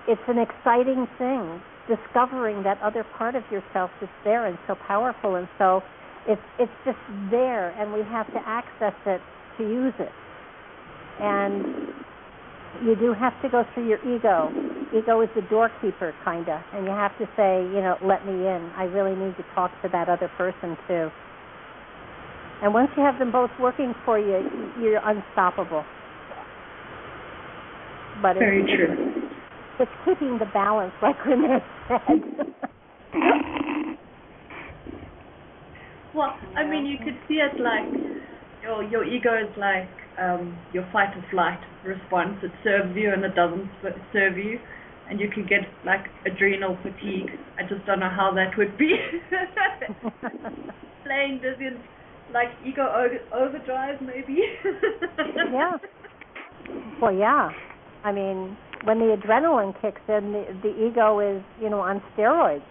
it's an exciting thing, discovering that other part of yourself is there and so powerful, and so it's just there, and we have to access it to use it. And you do have to go through your ego. Ego is the doorkeeper, kind of, and you have to say, let me in. I really need to talk to that other person, too. And once you have them both working for you, you're unstoppable. But very true. It's keeping the balance, like Renee said. Well, I mean, you could see it like your ego is like your fight or flight response. It serves you and it doesn't serve you, and you can get like adrenal fatigue. I just don't know how that would be. Playing dizzy, like ego overdrive, maybe. Yeah. Well, yeah. I mean, when the adrenaline kicks in, the ego is, on steroids.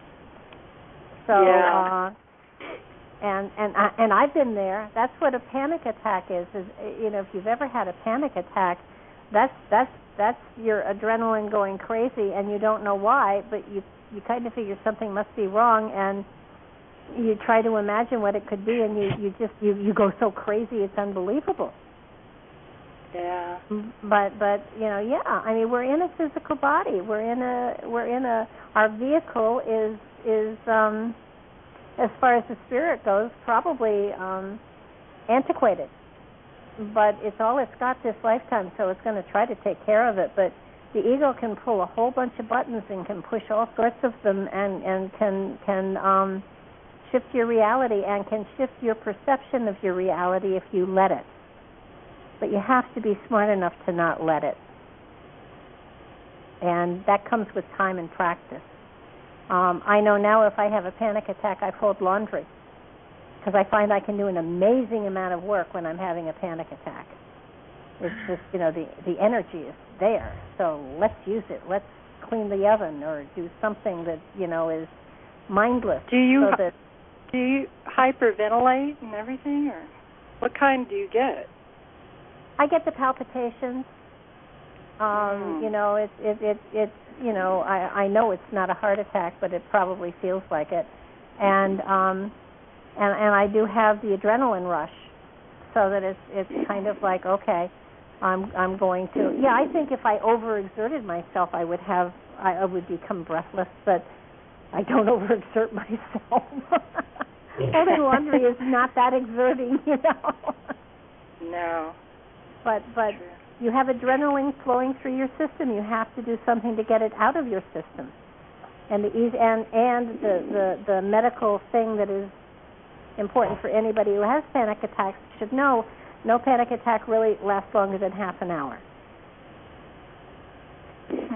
So, yeah. And I've been there. That's what a panic attack is. If you've ever had a panic attack, that's your adrenaline going crazy, and you don't know why, but you kind of figure something must be wrong, and you try to imagine what it could be, and you go so crazy it's unbelievable. Yeah. But I mean, we're in a physical body. Our vehicle as far as the spirit goes, probably antiquated. But it's all it's got this lifetime, so it's going to try to take care of it. But the ego can pull a whole bunch of buttons and can push all sorts of them, and can shift your reality and can shift your perception of your reality if you let it. But you have to be smart enough to not let it. And that comes with time and practice. I know now if I have a panic attack, I fold laundry, because I find I can do an amazing amount of work when I'm having a panic attack. It's just, the energy is there, so let's use it. Let's clean the oven or do something that, is mindless. Do you hyperventilate and everything, or what kind do you get? I get the palpitations. I know it's not a heart attack, but it probably feels like it. And I do have the adrenaline rush, so that it's kind of like, okay, I'm going to. Yeah, I think if I overexerted myself, I would become breathless, but I don't overexert myself. Folding laundry is not that exerting, No. But you have adrenaline flowing through your system. You have to do something to get it out of your system. And the medical thing that is important for anybody who has panic attacks should know, no panic attack really lasts longer than half an hour.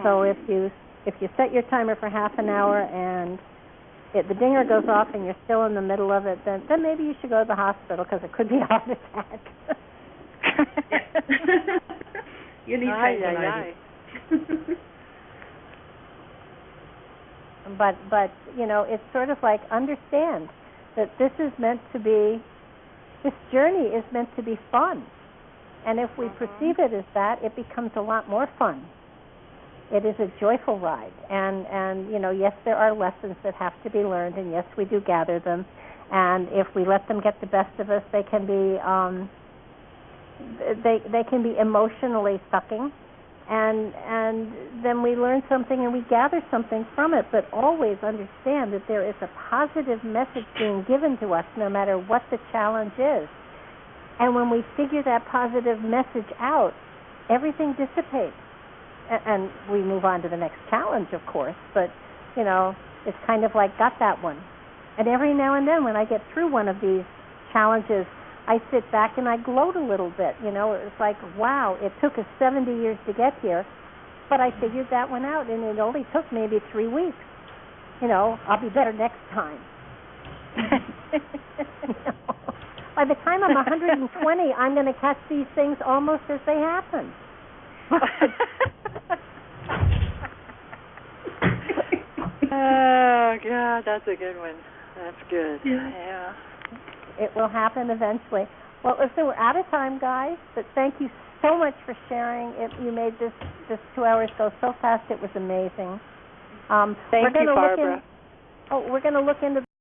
So if you set your timer for half an hour and the dinger goes off and you're still in the middle of it, then maybe you should go to the hospital, because it could be a heart attack. You need But it's sort of like, understand that this journey is meant to be fun. And if we perceive it as that, it becomes a lot more fun. It is a joyful ride. And yes, there are lessons that have to be learned, and yes, we do gather them. And if we let them get the best of us, they can be they can be emotionally sucking, and then we learn something and we gather something from it. But always understand that there is a positive message being given to us, no matter what the challenge is. And when we figure that positive message out, everything dissipates, and we move on to the next challenge, of course. But it's kind of like, got that one. And every now and then, when I get through one of these challenges, I sit back and I gloat a little bit. It's like, wow, it took us 70 years to get here, but I figured that one out, and it only took maybe 3 weeks. I'll be better next time. By the time I'm 120, I'm going to catch these things almost as they happen. Oh, God, that's a good one. That's good. Yeah. It will happen eventually. Well, listen, we're out of time, guys, but thank you so much for sharing. You made this 2 hours go so fast. It was amazing. Thank you, Barbara. We're going to look into